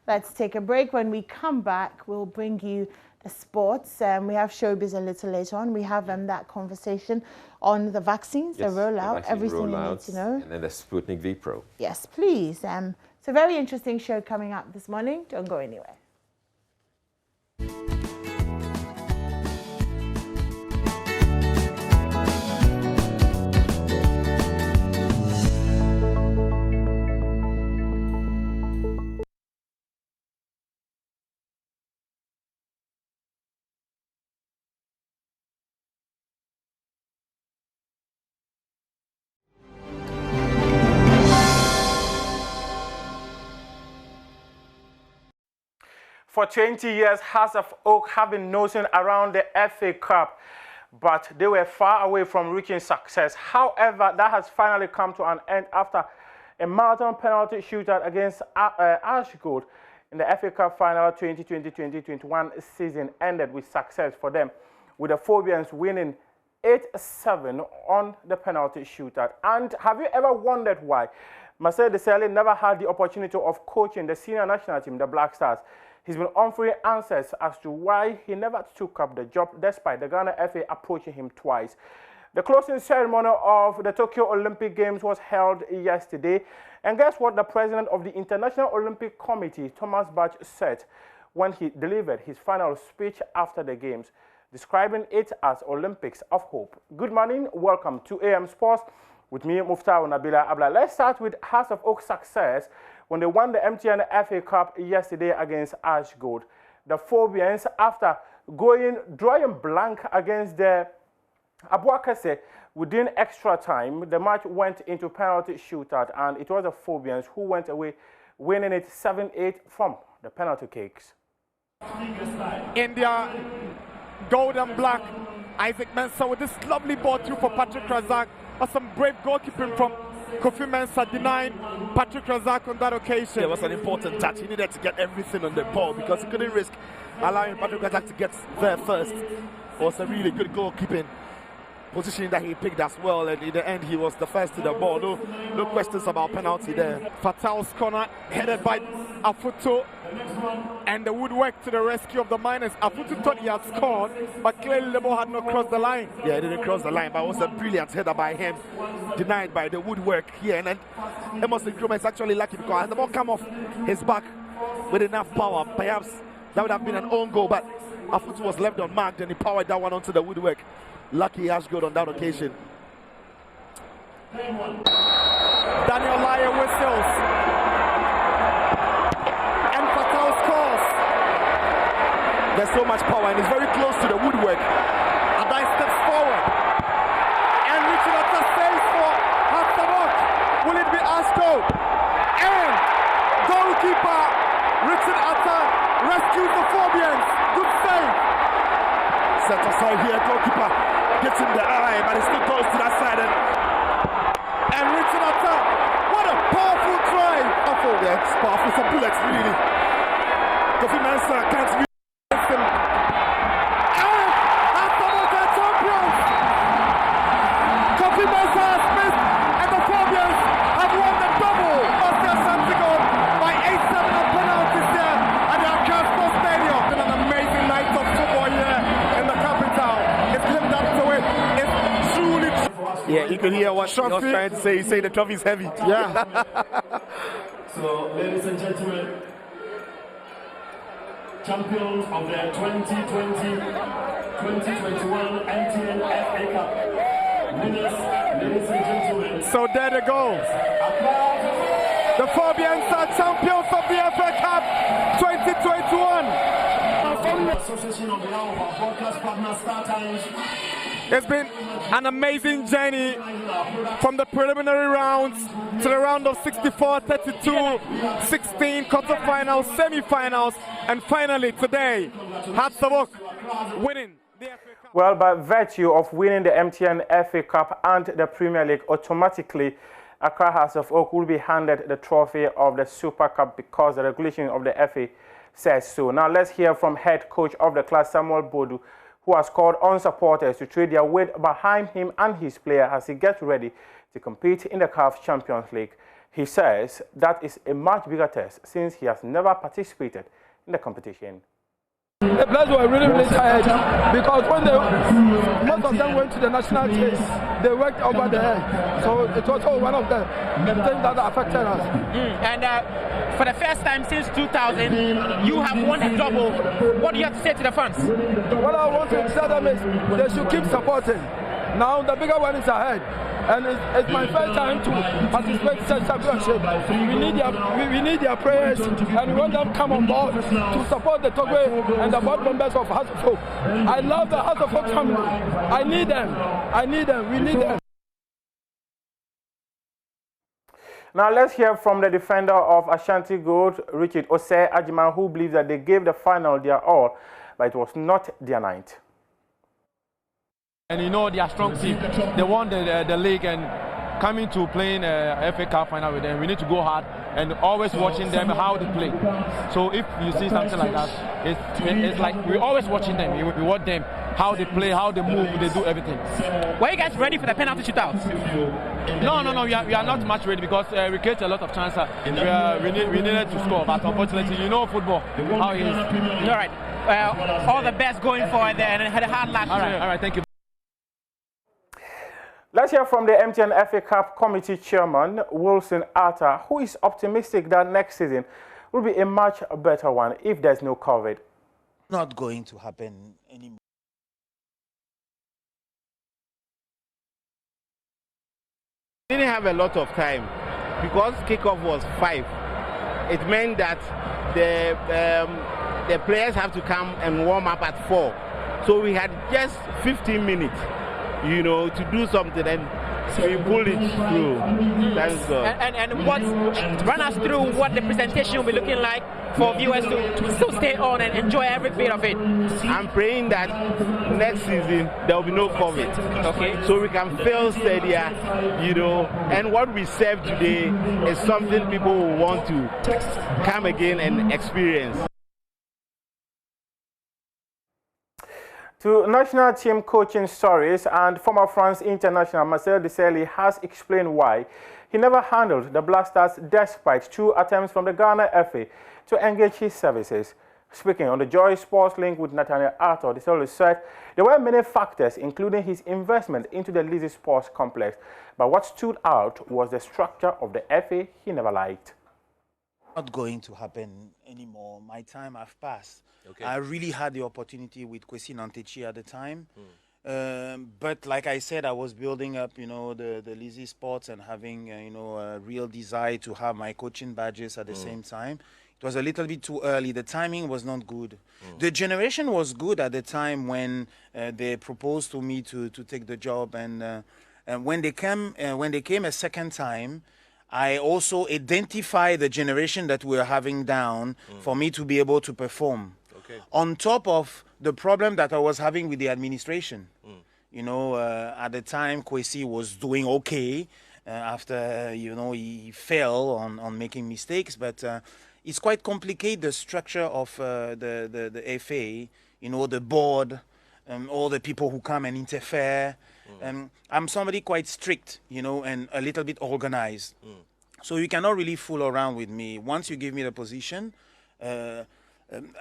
Let's take a break. When we come back, we'll bring you the sports. We have showbiz a little later on. We have that conversation on the vaccines, the rollout, everything you need to know. And then the Sputnik V Pro. Yes, please. It's a very interesting show coming up this morning. Don't go anywhere. For 20 years, Hearts of Oak have been nosing around the FA Cup, but they were far away from reaching success. However, that has finally come to an end after a marathon penalty shootout against Ashgold in the FA Cup final 2020-2021 season ended with success for them, with the Phobians winning 8-7 on the penalty shootout. And have you ever wondered why Marcel Desailly never had the opportunity of coaching the senior national team, the Black Stars? He's been offering answers as to why he never took up the job despite the Ghana FA approaching him twice. The closing ceremony of the Tokyo Olympic Games was held yesterday. And guess what the president of the International Olympic Committee, Thomas Bach, said when he delivered his final speech after the Games, describing it as Olympics of Hope. Good morning. Welcome to AM Sports with me, Muftau Nabila Abla. Let's start with Hearts of Oak success when they won the MTN FA Cup yesterday against Ashgold. The Phobians, after drawing blank against the Abuakase within extra time, the match went into penalty shootout, and it was the Phobians who went away winning it 7-8 from the penalty kicks. India, gold and black. Isaac Mensah with this lovely ball through for Patrick Razak. Some brave goalkeeping from Kofi Mensah, denying Patrick Razak on that occasion. It was an important touch. He needed to get everything on the ball because he couldn't risk allowing Patrick Razak to get there first. It was a really good goalkeeping position that he picked as well, and in the end he was the first to the ball. No questions about penalty there. Fatal's corner headed by Afuto, and the woodwork to the rescue of the Miners. Afuto thought he had scored, but clearly the ball had not crossed the line. Yeah, it didn't cross the line, but it was a brilliant header by him, denied by the woodwork here. And then Amos Nkrumah is actually lucky because the ball came off his back with enough power. Perhaps that would have been an own goal, but Afuto was left unmarked and he powered that one onto the woodwork. Lucky Ashgold on that occasion. Daniel Lyer whistles. And Fatal scores. There's so much power and he's very close to the woodwork. Adai steps forward. And Richard Atta saves for Hattabok. Will it be Ashgold? And goalkeeper Richard Atta rescues the Phobians. Good save. Set aside here, goalkeeper gets in the eye, but it still goes to that side. And Richard Atta, what a powerful try! Powerful, yeah, it's powerful. It's a bullet, really. Kofi Mensah can't reach him. And Hattabok are champions! Kofi Mensah has missed, and the Phobians have won the double. Oscar Santiago by 8-7 on penalties there at the Accra Sports Stadium. It's an amazing night of football here in the capital. It's lived up to it. It's truly. Yeah, you can hear what he was trying to say. He's saying the trophy's heavy. Yeah. So, ladies and gentlemen, champions of the 2020-2021 MTN FA Cup. Winners, ladies and gentlemen. So there they go. The Fabians are champions of the FA Cup 2021. Association on behalf of our broadcast partner, Star Times. It's been an amazing journey from the preliminary rounds to the round of 64, 32, 16, quarterfinals, semi-finals, and finally today, Hearts of Oak winning the FA Cup. Well, by virtue of winning the MTN FA Cup and the Premier League, automatically Accra Hearts of Oak will be handed the trophy of the Super Cup because the regulation of the FA says so. Now let's hear from head coach of the class, Samuel Bodu, who has called on supporters to trade their weight behind him and his player as he gets ready to compete in the CAF Champions League. He says that is a much bigger test since he has never participated in the competition. The players were really tired because when most of them went to the national teams, they worked over there. So it was also one of the things that affected us. And for the first time since 2000, you have won a double. What do you have to say to the fans? What I want to tell them is they should keep supporting. Now the bigger one is ahead. And it's my first time to participate in such championship. We need their prayers, and we want them to come on board to support the Togwe and the board members of House of Hope. I love the House of Hope family. I need them. We need them. Now let's hear from the defender of Ashanti Gold, Richard Osei Ajiman, who believes that they gave the final their all, but it was not their night. And you know they are strong team. They won the league, and coming to playing FA Cup final with them, we need to go hard and always watching them how they play. So if you see something like that, it's like we're always watching them. We watch them how they play, how they move, they do everything. Were you guys ready for the penalty shootout? No. We are not much ready because we create a lot of chances. We needed to score, but unfortunately, you know football how it is. All right. All the best going forward there, and had a hard luck. All right. Thank you. Let's hear from the MTN FA Cup Committee Chairman, Wilson Atta, who is optimistic that next season will be a much better one if there's no COVID. Not going to happen anymore. We didn't have a lot of time because kickoff was 5. It meant that the players have to come and warm up at 4. So we had just 15 minutes. To do something, and we pulled it through. Thanks God. And run us through what the presentation will be looking like for viewers to still stay on and enjoy every bit of it. I'm praying that next season there will be no COVID. Okay. So we can feel steadier, and what we serve today is something people will want to come again and experience. To national team coaching stories, and former France international Marcel Desailly has explained why he never handled the Black Stars despite 2 attempts from the Ghana FA to engage his services. Speaking on the Joy Sports Link with Nathaniel Arthur, Desailly said there were many factors, including his investment into the Lizzie Sports Complex, but what stood out was the structure of the FA he never liked. Not going to happen anymore. My time have passed. Okay. I really had the opportunity with Kwesi Nantechi at the time. But like I said, I was building up, the Lizzie Sports and having, a real desire to have my coaching badges at the same time. It was a little bit too early. The timing was not good. The generation was good at the time when they proposed to me to take the job. And when they came a second time, I also identify the generation that we're having down for me to be able to perform. Okay. On top of the problem that I was having with the administration. At the time, Kwesi was doing okay after, he fell on making mistakes. But it's quite complicated, the structure of the FA, the board, all the people who come and interfere. I'm somebody quite strict, and a little bit organized. So you cannot really fool around with me. Once you give me the position,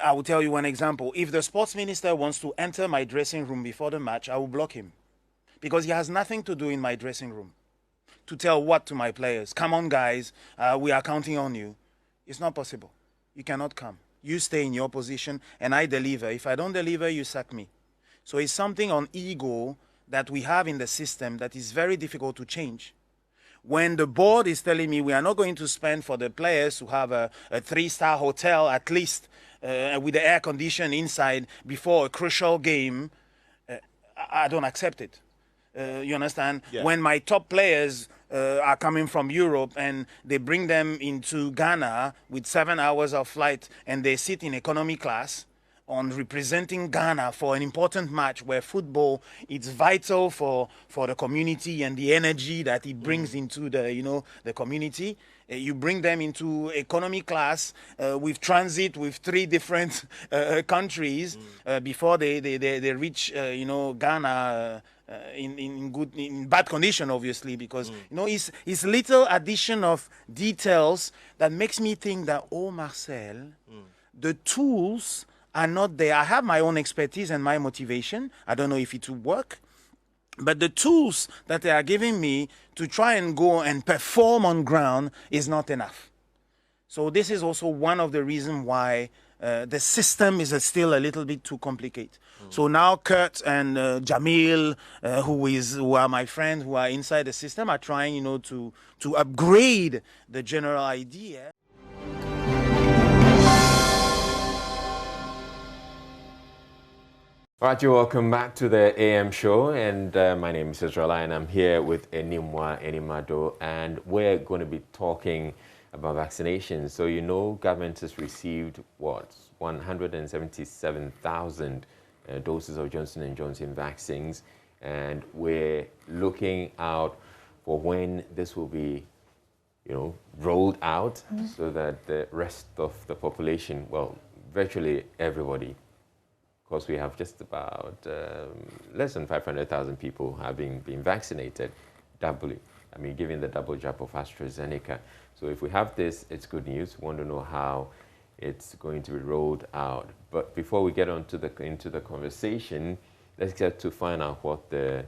I will tell you one example. If the sports minister wants to enter my dressing room before the match, I will block him. Because he has nothing to do in my dressing room. To tell what to my players? Come on, guys, we are counting on you. It's not possible. You cannot come. you stay in your position, and I deliver. If I don't deliver, you sack me. So it's something on ego that we have in the system that is very difficult to change. When the board is telling me we are not going to spend for the players to have a 3-star hotel at least with the air condition inside before a crucial game, I don't accept it. You understand? Yeah. When my top players are coming from Europe and they bring them into Ghana with 7 hours of flight and they sit in economy class on representing Ghana for an important match where football is vital for the community and the energy that it brings into the the community. You bring them into economy class with transit with 3 different countries before they reach Ghana in bad condition, obviously, because it's little addition of details that makes me think that, oh, Marcel, the tools are not there. I have my own expertise and my motivation. I don't know if it will work, but the tools that they are giving me to try and go and perform on ground is not enough. So this is also one of the reasons why the system is still a little bit too complicated. So now Kurt and Jamil, who are my friends who are inside the system, are trying, to upgrade the general idea. All right, you're welcome back to the AM show, and my name is Israel, and I'm here with Enimwa Enimado, and we're going to be talking about vaccinations. So government has received, 177,000 doses of Johnson & Johnson vaccines, and we're looking out for when this will be, rolled out so that the rest of the population, virtually everybody, because we have just about less than 500,000 people having been vaccinated, giving the double jab of AstraZeneca. So if we have this, it's good news. We want to know how it's going to be rolled out. But before we get into the conversation, let's get to find out what the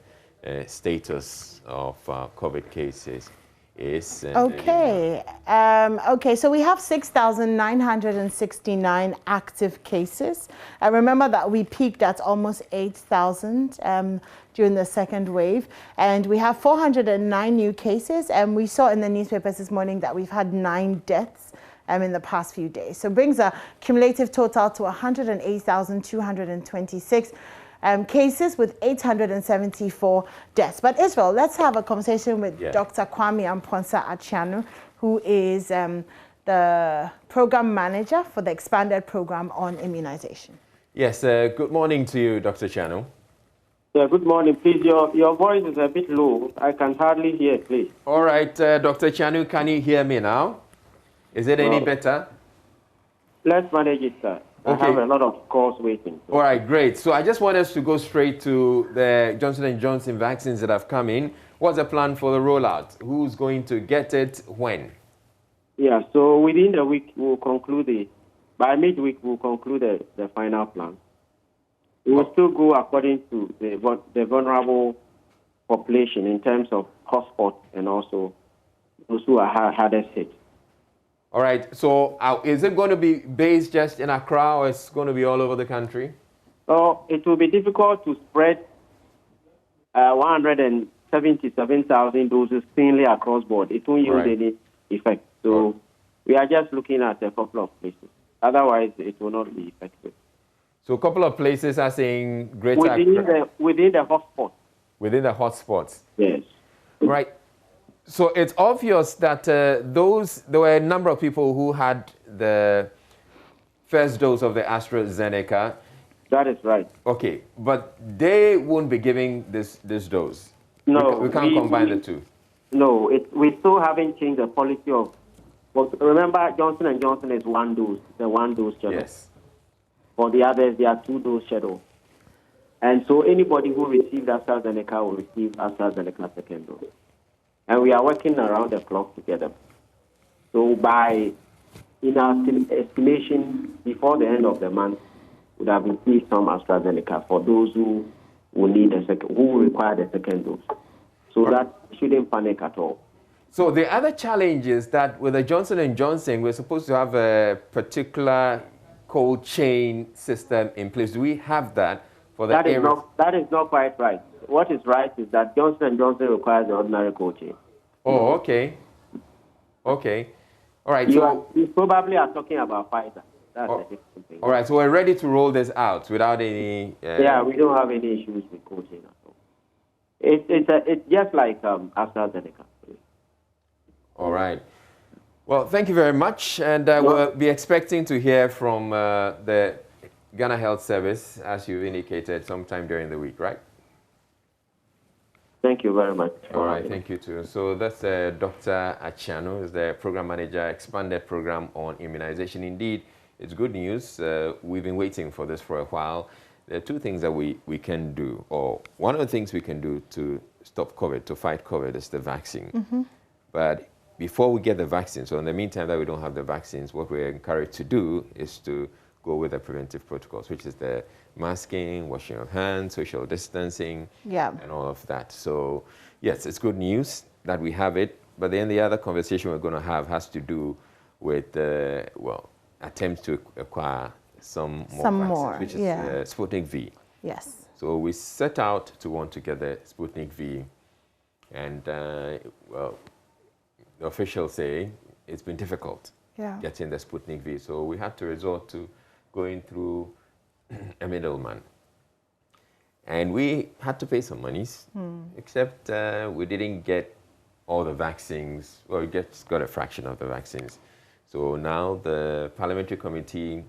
status of COVID cases is. Okay. So we have 6,969 active cases. Remember that we peaked at almost 8,000 during the second wave. And we have 409 new cases. And we saw in the newspapers this morning that we've had 9 deaths in the past few days. So it brings a cumulative total to 108,226 cases with 874 deaths. But Israel, let's have a conversation with Dr. Kwame Amponsa Achianu, who is the program manager for the expanded program on immunization. Yes, good morning to you, Dr. Achianu. Yeah, good morning. Please, your voice is a bit low. I can hardly hear, please. All right, Dr. Achianu, can you hear me now? Is it any better? Let's manage it, sir. Okay. I have a lot of calls waiting. So. All right, great. So I just want us to go straight to the Johnson & Johnson vaccines that have come in. What's the plan for the rollout? Who's going to get it when? Yeah, so within the week, we'll conclude by midweek, we'll conclude the final plan. We will still go according to the vulnerable population in terms of hotspots and also those who are hardest hit. All right, so is it going to be based just in Accra, or it's going to be all over the country? Oh, it will be difficult to spread 177,000 doses thinly across board. It won't use any effect. So we are just looking at a couple of places. Otherwise, it will not be effective. So a couple of places are saying greater within the hotspots. Within the hotspots? Yes. Right. So it's obvious that there were a number of people who had the first dose of the AstraZeneca. That is right. Okay, but they won't be giving this dose. No. We can't combine the two. No, we still haven't changed the policy of. But remember, Johnson & Johnson is one dose, the one dose schedule. Yes. For the others, they are 2 dose schedule. And so anybody who received AstraZeneca will receive AstraZeneca second dose. And we are working around the clock together. So in our estimation, before the end of the month, we would have received some AstraZeneca for those who will require the second dose. So that shouldn't panic at all. So the other challenge is that with the Johnson & Johnson, we're supposed to have a particular cold chain system in place. Do we have that for the that is areas? that is not quite right. What is right is that Johnson & Johnson requires the ordinary cold chain. Oh, okay. Okay. All right. You probably are talking about Pfizer. That's a different thing. All right. So we're ready to roll this out without any. Yeah, we don't have any issues with cold chain at all. It's just like AstraZeneca. All right. Well, thank you very much, and we'll be expecting to hear from the Ghana Health Service, as you indicated, sometime during the week, right? Thank you very much. All right, thank you too. So that's Dr. Achiano, who's the Program Manager, Expanded Program on Immunization. Indeed, it's good news. We've been waiting for this for a while. There are two things that we can do, or one of the things we can do to stop COVID, to fight COVID, is the vaccine. But before we get the vaccine, so in the meantime that we don't have the vaccines, what we're encouraged to do is to go with the preventive protocols, which is the masking, washing of hands, social distancing, and all of that. So yes, it's good news that we have it, but then the other conversation we're going to have has to do with, attempts to acquire some more vaccines, which is Sputnik V. Yes. So we set out to want to get the Sputnik V, and the officials say it's been difficult getting the Sputnik V. So we had to resort to going through a middleman. And we had to pay some monies, except we didn't get all the vaccines. Well, we just got a fraction of the vaccines. So now the parliamentary committee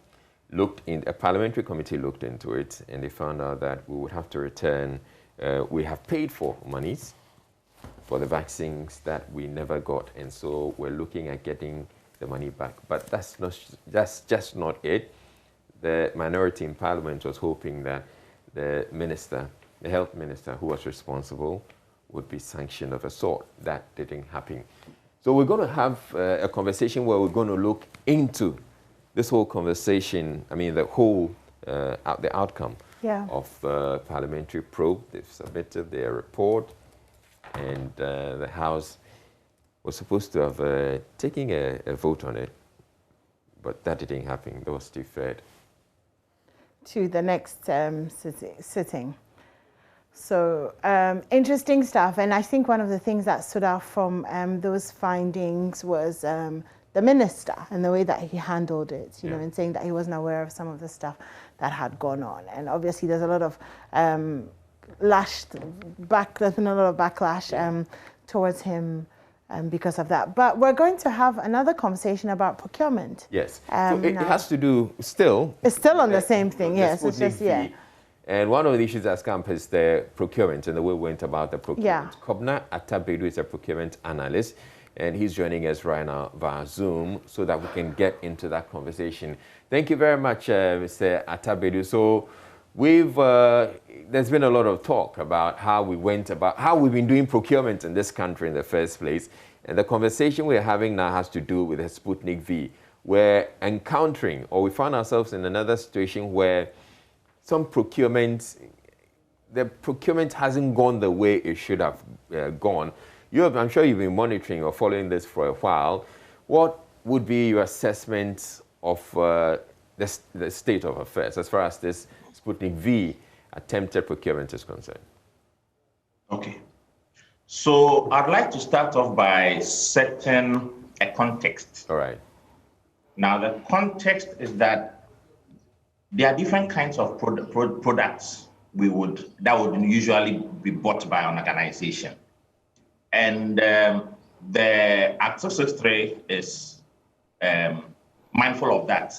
looked into it, and they found out that we would have to return. We have paid for monies for the vaccines that we never got, and so we're looking at getting the money back. But that's just not it. The minority in Parliament was hoping that the health minister who was responsible, would be sanctioned of a sort. That didn't happen. So we're going to have a conversation where we're going to look into this whole conversation, the whole the outcome of parliamentary probe. They've submitted their report, and the House was supposed to have taken a vote on it, but that didn't happen. That was deferred to the next sitting. So interesting stuff. And I think one of the things that stood out from those findings was the minister and the way that he handled it, you know, and saying that he wasn't aware of some of the stuff that had gone on. And obviously there's a lot of backlash towards him because of that. But we're going to have another conversation about procurement. Yes. So it has to do still. It's still on the same thing, yes. It's just, And one of the issues that's come is the procurement and the way we went about the procurement. Kobna Atabedu is a procurement analyst, and he's joining us right now via Zoom so that we can get into that conversation. Thank you very much, Mr. Atabedu. So there's been a lot of talk about how we've been doing procurement in this country in the first place. And the conversation we're having now has to do with the Sputnik V. We're encountering, or we found ourselves in another situation where the procurement hasn't gone the way it should have gone. I'm sure you've been monitoring or following this for a while. What would be your assessment of the state of affairs as far as this Sputnik V attempted procurement is concerned? Okay. So I'd like to start off by setting a context. All right. Now, the context is that there are different kinds of products that would usually be bought by an organization. And the Act 663 is mindful of that.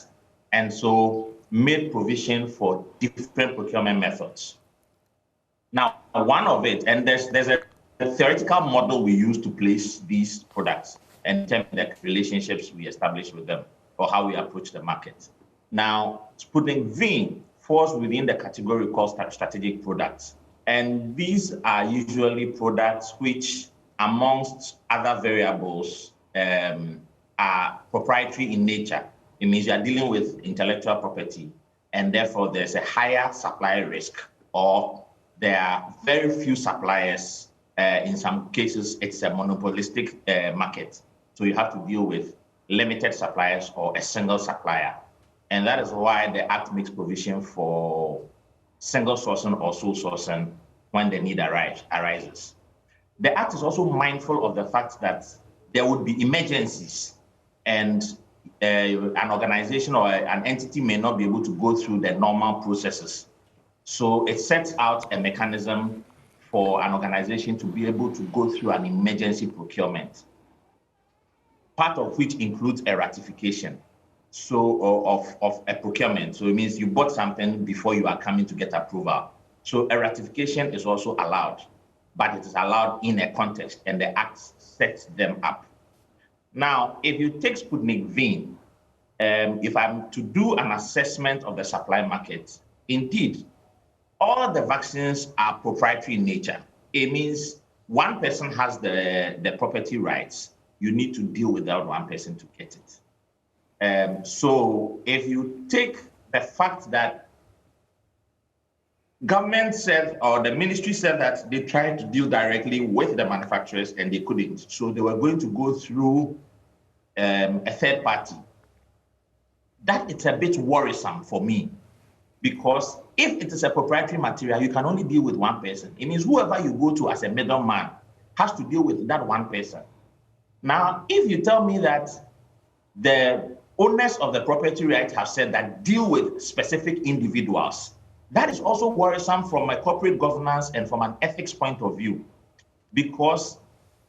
And so made provision for different procurement methods. Now, one of it, and there's a theoretical model we use to place these products and terms of the relationships we establish with them or how we approach the market. Now, Sputnik V falls within the category called strategic products. And these are usually products which, amongst other variables, are proprietary in nature. It means you are dealing with intellectual property, and therefore there's a higher supply risk, or there are very few suppliers. In some cases, it's a monopolistic market. So you have to deal with limited suppliers or a single supplier. And that is why the Act makes provision for single sourcing or sole sourcing when the need arises. The Act is also mindful of the fact that there would be emergencies and an organization or an entity may not be able to go through the normal processes. So it sets out a mechanism for an organization to be able to go through an emergency procurement, part of which includes a ratification of a procurement. So it means you bought something before you are coming to get approval. So a ratification is also allowed, but it is allowed in a context, and the Act sets them up. Now, if you take Sputnik V, if I'm to do an assessment of the supply market, indeed, all the vaccines are proprietary in nature. It means one person has the property rights. You need to deal with that one person to get it. So if you take the fact that government said, or the ministry said that they tried to deal directly with the manufacturers and they couldn't. So they were going to go through a third party. That it's a bit worrisome for me, because if it is a proprietary material, you can only deal with one person. It means whoever you go to as a middleman has to deal with that one person. Now, if you tell me that the owners of the property rights have said that deal with specific individuals, that is also worrisome from a corporate governance and from an ethics point of view, because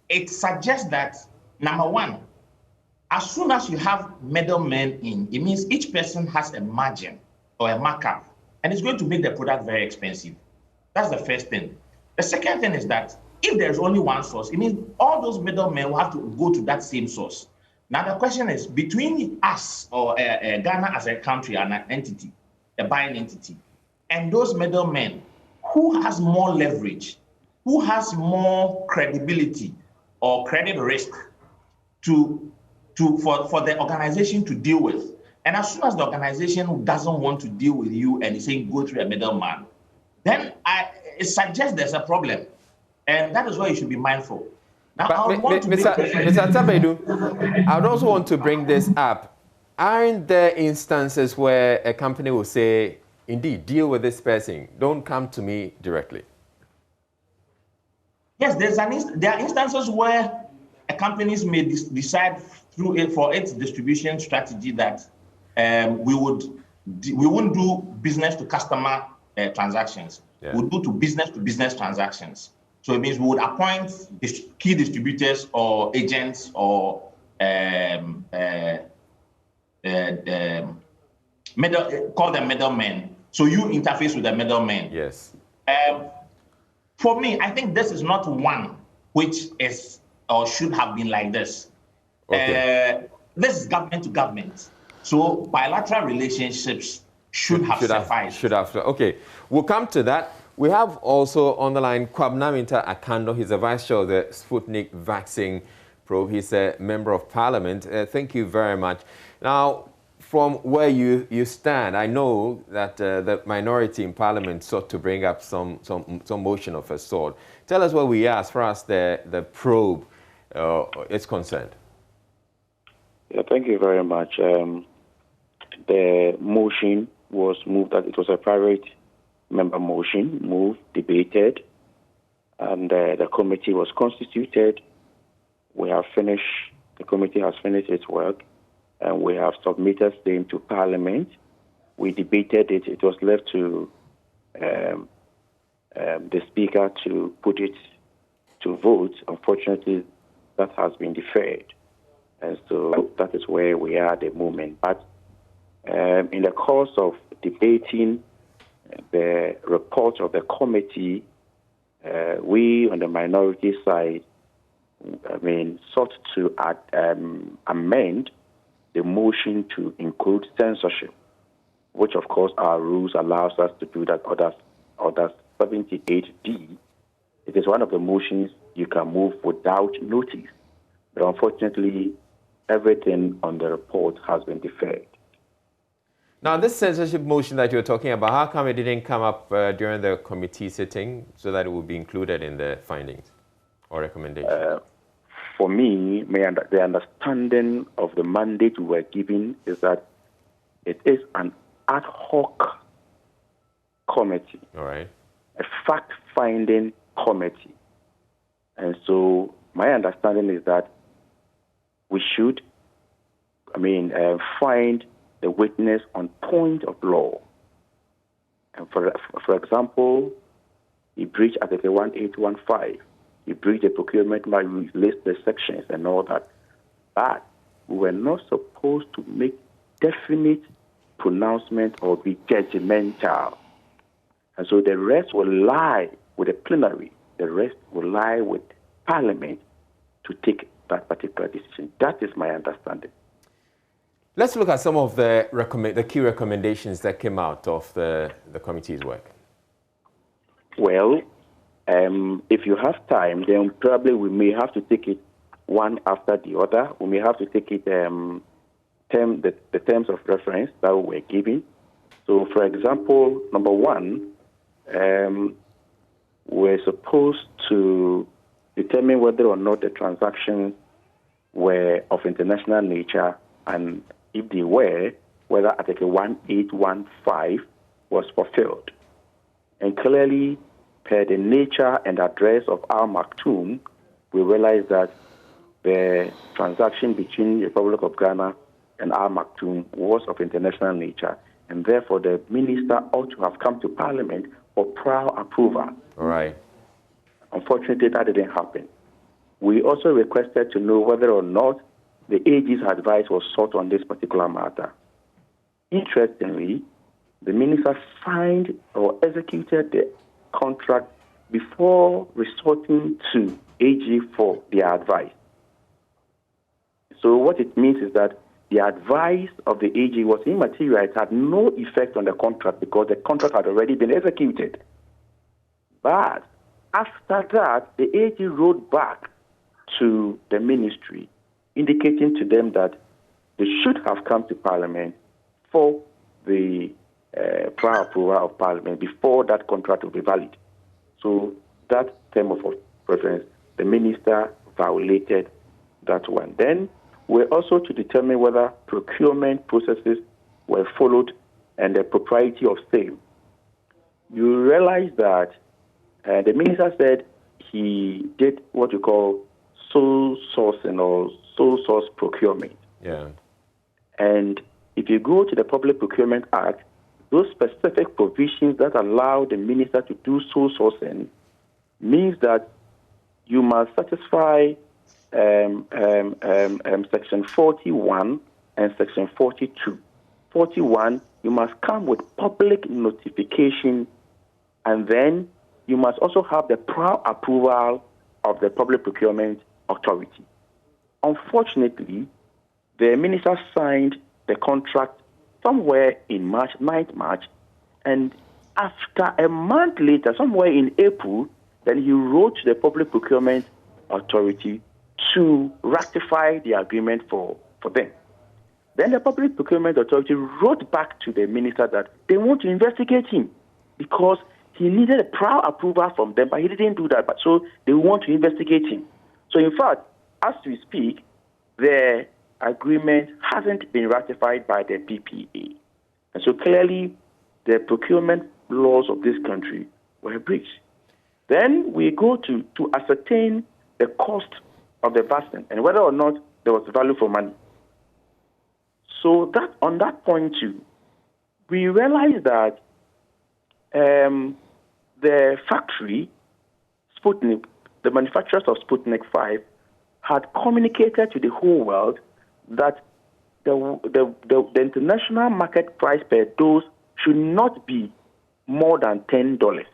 it suggests that, number one, as soon as you have middlemen in, it means each person has a margin or a markup, and it's going to make the product very expensive. That's the first thing. The second thing is that if there's only one source, it means all those middlemen will have to go to that same source. Now the question is, between us or Ghana as a country and an entity, a buying entity, and those middlemen, who has more leverage, who has more credibility or credit risk for the organization to deal with? And as soon as the organization doesn't want to deal with you and is saying go through a middleman, then it suggests there's a problem. And that is why you should be mindful. Now, Mr. Tabedu, I would also want to bring this up. Aren't there instances where a company will say, indeed, deal with this person, don't come to me directly? Yes, there are instances where companies may decide for its distribution strategy that we won't do business to customer transactions. Yeah. We'll do business to business transactions. So it means we would appoint key distributors or agents or call them middlemen. So you interface with the middlemen. Yes. For me, I think this is not one which is or should have been like this. Okay. This is government to government. So bilateral relationships should have sufficed. Okay, we'll come to that. We have also on the line Kwabena Minta Akando. He's the vice chair of the Sputnik vaccine probe. He's a member of parliament. Thank you very much. Now, from where you stand, I know that the minority in parliament sought to bring up some motion of a sort. Tell us where we are as far as the probe is concerned. Yeah, thank you very much. The motion was moved that it was a private member motion, moved, debated, and the committee was constituted. We have finished, the committee has finished its work, and we have submitted them to Parliament. We debated it. It was left to the Speaker to put it to vote. Unfortunately, that has been deferred. And so that is where we are at the moment. But in the course of debating the report of the committee, we on the minority side, sought to amend the motion to include censorship, which of course our rules allows us to do that under 78D. It is one of the motions you can move without notice. But unfortunately, everything on the report has been deferred. Now, this censorship motion that you're talking about, how come it didn't come up during the committee sitting so that it would be included in the findings or recommendations? For me, the understanding of the mandate we were given is that It is an ad hoc committee, all right, a fact-finding committee. And so my understanding is that we should, find the witness on point of law. And for example, he breached Article 1815. He breached the procurement law, we list the sections and all that. But we were not supposed to make definite pronouncement or be judgmental. And so the rest will lie with the plenary. The rest will lie with Parliament to take that particular decision. That is my understanding. Let's look at some of the key recommendations that came out of the committee's work. Well, if you have time, then probably we may have to take it one after the other. We may have to take it the terms of reference that we're giving. So, for example, number one, we're supposed to determine whether or not the transactions were of international nature, and if they were, whether Article 1815 was fulfilled. And clearly, per the nature and address of Al Maktoum, we realize that the transaction between the Republic of Ghana and Al Maktoum was of international nature, and therefore the minister ought to have come to Parliament for prior approval. All right. Unfortunately, that didn't happen. We also requested to know whether or not the AG's advice was sought on this particular matter. Interestingly, the minister signed or executed the contract before resorting to AG for their advice. So what it means is that the advice of the AG was immaterial. It had no effect on the contract because the contract had already been executed. But after that, the AG wrote back to the ministry, indicating to them that they should have come to Parliament for the prior approval of Parliament before that contract will be valid. So that term of reference, the minister violated that one. Then we're also to determine whether procurement processes were followed and the propriety of same. You realize that the minister said he did what you call sole sourcing or sole source procurement. Yeah. And if you go to the Public Procurement Act, those specific provisions that allow the minister to do sole sourcing means that you must satisfy Section 41 and Section 42. 41, you must come with public notification, and then you must also have the prior approval of the Public Procurement Authority. Unfortunately, the minister signed the contract somewhere in March, 9th March, and after a month later, somewhere in April, then he wrote to the Public Procurement Authority to ratify the agreement for them. Then the Public Procurement Authority wrote back to the minister that they want to investigate him because he needed a prior approval from them, but he didn't do that. But so they want to investigate him. So in fact, as we speak, the agreement hasn't been ratified by the PPA. And so clearly, the procurement laws of this country were breached. Then we go to ascertain the cost of the vaccine and whether or not there was value for money. So that on that point too, we realized that the factory, Sputnik, the manufacturers of Sputnik 5, had communicated to the whole world that the international market price per dose should not be more than $10.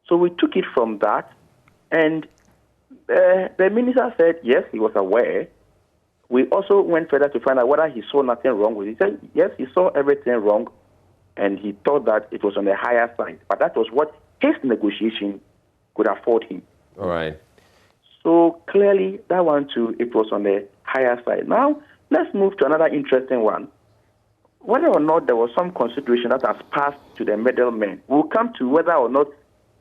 So we took it from that, and the minister said, yes, he was aware. We also went further to find out whether he saw nothing wrong with it. He said, yes, he saw everything wrong, and he thought that it was on the higher side. But that was what his negotiation could afford him. All right. So clearly, that one too, it was on the higher side. Now, let's move to another interesting one. Whether or not there was some consideration that has passed to the middlemen, we'll come to whether or not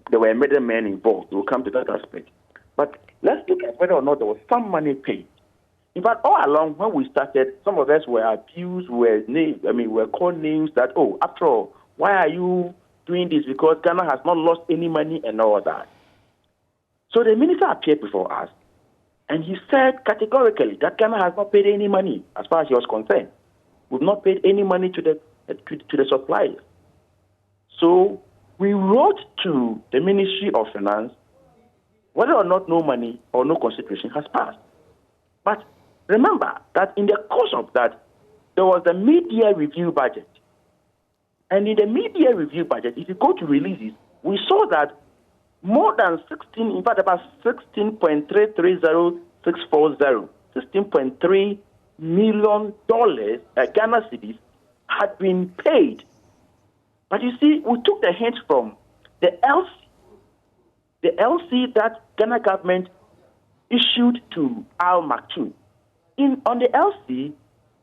there were middlemen involved. We'll come to that aspect. But let's look at whether or not there was some money paid. In fact, all along when we started, some of us were abused, were called names that, oh, after all, why are you doing this? Because Ghana has not lost any money and all that. So the minister appeared before us, and he said categorically that Ghana has not paid any money as far as he was concerned. We've not paid any money to the suppliers. So we wrote to the Ministry of Finance whether or not no money or no consideration has passed. But remember that in the course of that, there was the mid-year review budget. And in the mid-year review budget, if you go to releases, we saw that more than 16, in fact, about 16.330640, $16.3 million Ghana cedis had been paid. But you see, we took the hint from the LC that Ghana government issued to Al Maktoum. On the LC,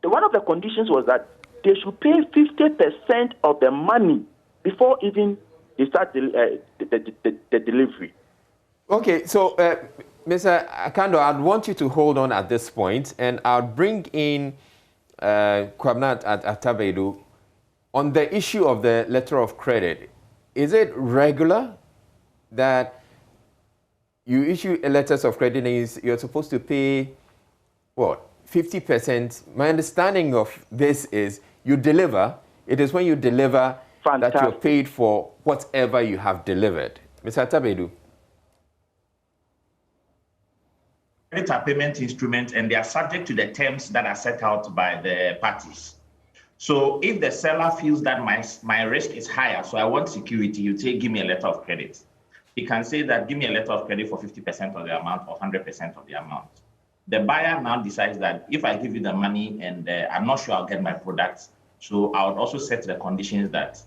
one of the conditions was that they should pay 50% of the money before even they start the delivery. Okay, so Mr. Akando, I'd want you to hold on at this point, and I'll bring in Kwabnat Atabedu on the issue of the letter of credit. Is it regular that you issue letters of credit and you're supposed to pay, what, 50%? My understanding of this is you deliver. It is when you deliver that you're paid for whatever you have delivered. Mr. Atabedu. Credit are payment instruments, and they are subject to the terms that are set out by the parties. So if the seller feels that my risk is higher, so I want security, you say, give me a letter of credit. He can say that, give me a letter of credit for 50% of the amount or 100% of the amount. The buyer now decides that if I give you the money and I'm not sure I'll get my products, so I would also set the conditions that,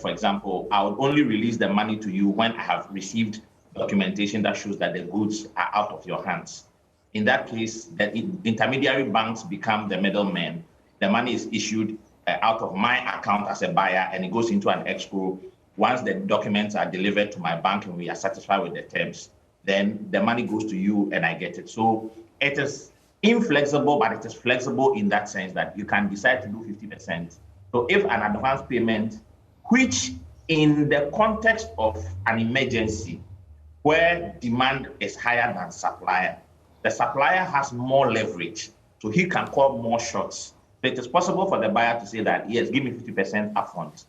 for example, I would only release the money to you when I have received documentation that shows that the goods are out of your hands. In that case, the intermediary banks become the middlemen. The money is issued out of my account as a buyer, and it goes into an escrow. Once the documents are delivered to my bank and we are satisfied with the terms, then the money goes to you and I get it. So it is inflexible, but it is flexible in that sense that you can decide to do 50%. So if an advance payment, which in the context of an emergency where demand is higher than supplier, the supplier has more leverage, so he can call more shots. So it is possible for the buyer to say that, yes, give me 50% upfront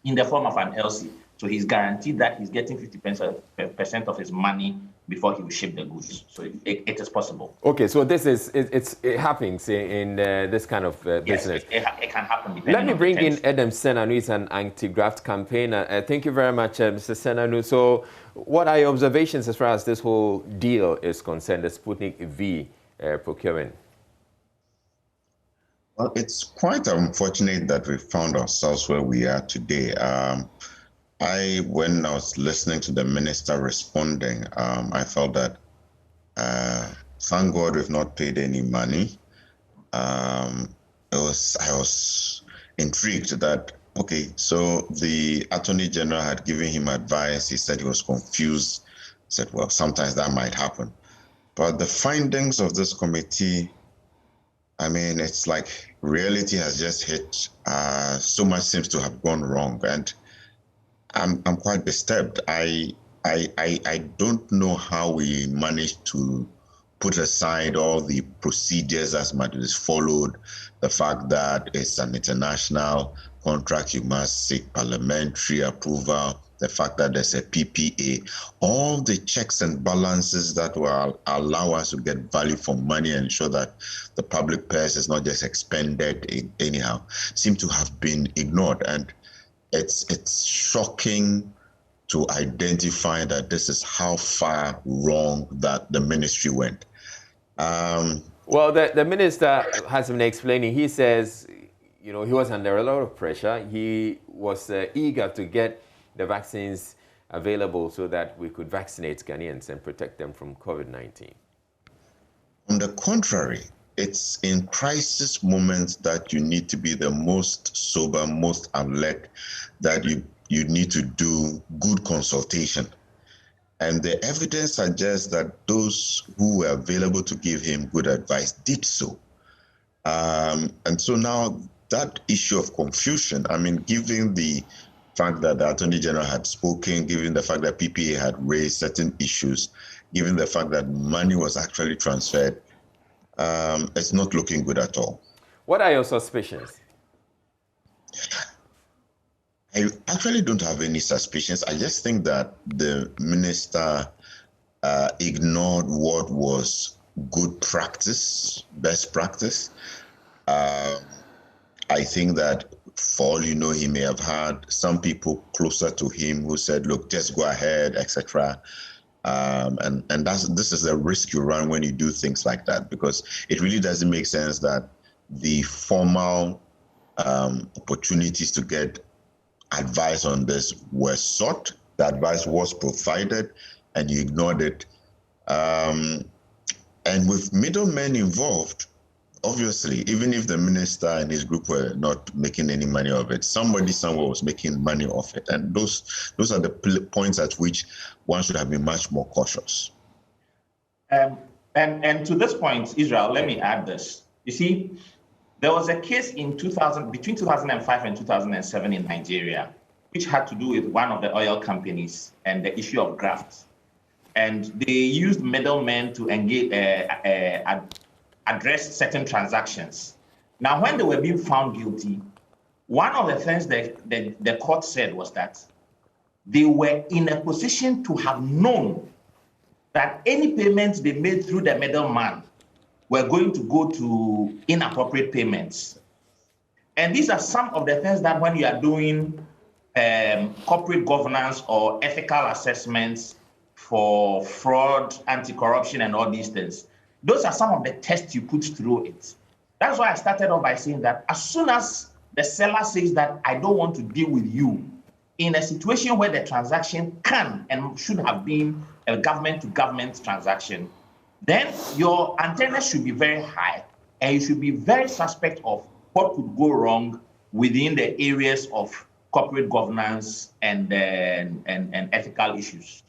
in the form of an LC. So he's guaranteed that he's getting 50% of his money before he will ship the goods. So it is possible. Okay, so this is, it happens in this kind of business. Yes, it can happen. Let me bring in Adam Senanu. He's an anti-graft campaigner. Thank you very much, Mr. Senanu. So what are your observations as far as this whole deal is concerned, the Sputnik V procurement? Well, it's quite unfortunate that we found ourselves where we are today. When I was listening to the minister responding, I felt that, thank God we've not paid any money. I was intrigued that, okay, so the Attorney General had given him advice. He said he was confused. He said, well, sometimes that might happen. But the findings of this committee, I mean, it's like reality has just hit. So much seems to have gone wrong, and I'm quite disturbed. I don't know how we managed to put aside all the procedures as much as followed. The fact that it's an international contract, you must seek parliamentary approval. The fact that there's a PPA, all the checks and balances that will allow us to get value for money and ensure that the public purse is not just expended anyhow, seem to have been ignored. And it's shocking to identify that this is how far wrong that the ministry went. Well, the minister has been explaining. He says, you know, he was under a lot of pressure. He was eager to get the vaccines available so that we could vaccinate Ghanaians and protect them from COVID-19. On the contrary, it's in crisis moments that you need to be the most sober, most alert, that you need to do good consultation. And the evidence suggests that those who were available to give him good advice did so. And so now that issue of confusion, I mean, given the fact that the Attorney General had spoken, given the fact that PPA had raised certain issues, given the fact that money was actually transferred, it's not looking good at all. What are your suspicions? I actually don't have any suspicions. I just think that the minister ignored what was good practice, best practice. I think that for all you know, he may have had some people closer to him who said, look, just go ahead, etc. And this is a risk you run when you do things like that, because it really doesn't make sense that the formal opportunities to get advice on this were sought, the advice was provided, and you ignored it. And with middlemen involved, obviously, even if the minister and his group were not making any money of it, somebody somewhere was making money off it. And those are the points at which one should have been much more cautious. And to this point, Israel, let me add this. You see, there was a case in between 2005 and 2007 in Nigeria, which had to do with one of the oil companies and the issue of graft. And they used middlemen to engage, address certain transactions. Now, when they were being found guilty, one of the things that the court said was that they were in a position to have known that any payments they made through the middleman were going to go to inappropriate payments. And these are some of the things that when you are doing corporate governance or ethical assessments for fraud, anti-corruption, and all these things, those are some of the tests you put through it. That's why I started off by saying that as soon as the seller says that I don't want to deal with you in a situation where the transaction can and should have been a government-to-government transaction, then your antennas should be very high and you should be very suspect of what could go wrong within the areas of corporate governance and ethical issues.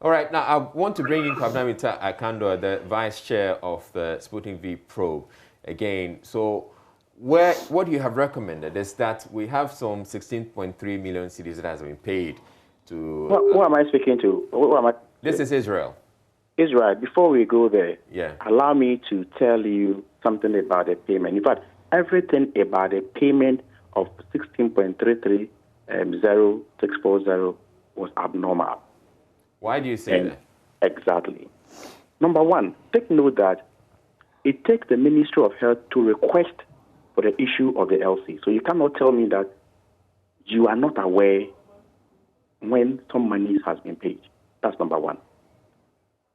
All right, now I want to bring in Kwabena Akando, the vice chair of the Sputnik V probe again. So what you have recommended is that we have some 16.3 million cedis that has been paid to... Who am I speaking to? Who am I? This is Israel. Israel, before we go there, yeah, allow me to tell you something about the payment. In fact, everything about the payment of 16.330640 was abnormal. Why do you say that? Exactly. Number one, take note that it takes the Ministry of Health to request for the issue of the LC. So you cannot tell me that you are not aware when some money has been paid. That's number one.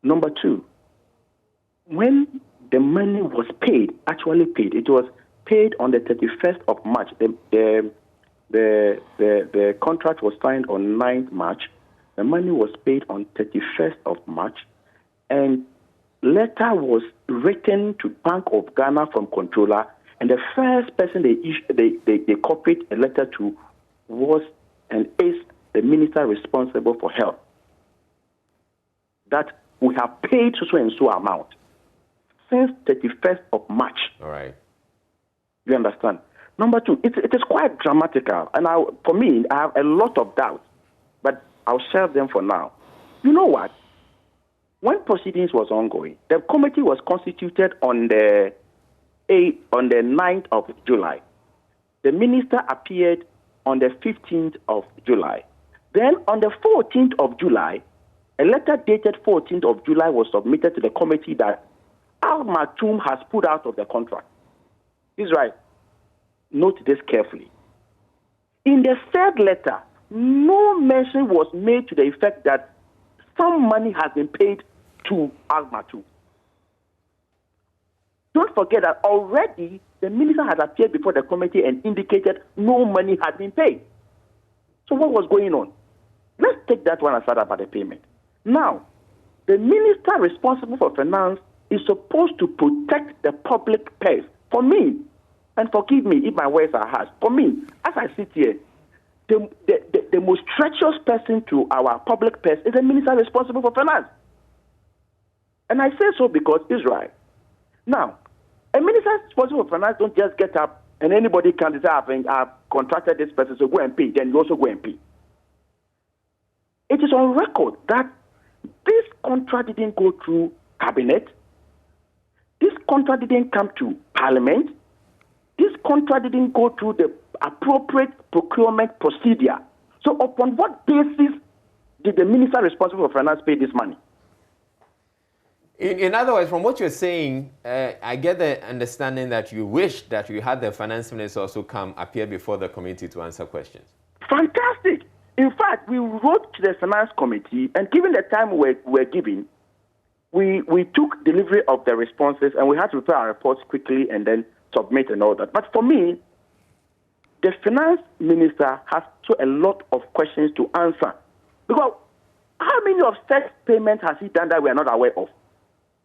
Number two, when the money was paid, actually paid, it was paid on the 31st of March. The contract was signed on 9th March. The money was paid on 31st of March, and letter was written to Bank of Ghana from controller, and the first person they copied a letter to was and is the minister responsible for health. That we have paid so and so amount since 31st of March. All right. You understand? Number two, it is quite dramatical, and for me, I have a lot of doubts, but I'll share them for now. You know what? When proceedings was ongoing, the committee was constituted on the 9th of July. The minister appeared on the 15th of July. Then on the 14th of July, a letter dated 14th of July was submitted to the committee that Al Maktoum has put out of the contract. This is right. Note this carefully. In the third letter, no mention was made to the effect that some money has been paid to Al Maktoum. Don't forget that already the minister had appeared before the committee and indicated no money had been paid. So what was going on? Let's take that one aside about the payment. Now, the minister responsible for finance is supposed to protect the public purse. For me, and forgive me if my words are harsh, for me, as I sit here, the most treacherous person to our public purse is the minister responsible for finance. And I say so because Israel. Now, a minister responsible for finance don't just get up and anybody can say, I've contracted this person, so go and pay, then you also go and pay. It is on record that this contract didn't go through cabinet. This contract didn't come to parliament. This contract didn't go through the appropriate procurement procedure. So upon what basis did the minister responsible for finance pay this money? In other words, from what you're saying, I get the understanding that you wish that you had the finance minister also come appear before the committee to answer questions. Fantastic. In fact, we wrote to the finance committee, and given the time we're given, we took delivery of the responses, and we had to prepare our reports quickly and then submit and all that. But for me, the finance minister has so a lot of questions to answer. Because how many of such payments has he done that we are not aware of?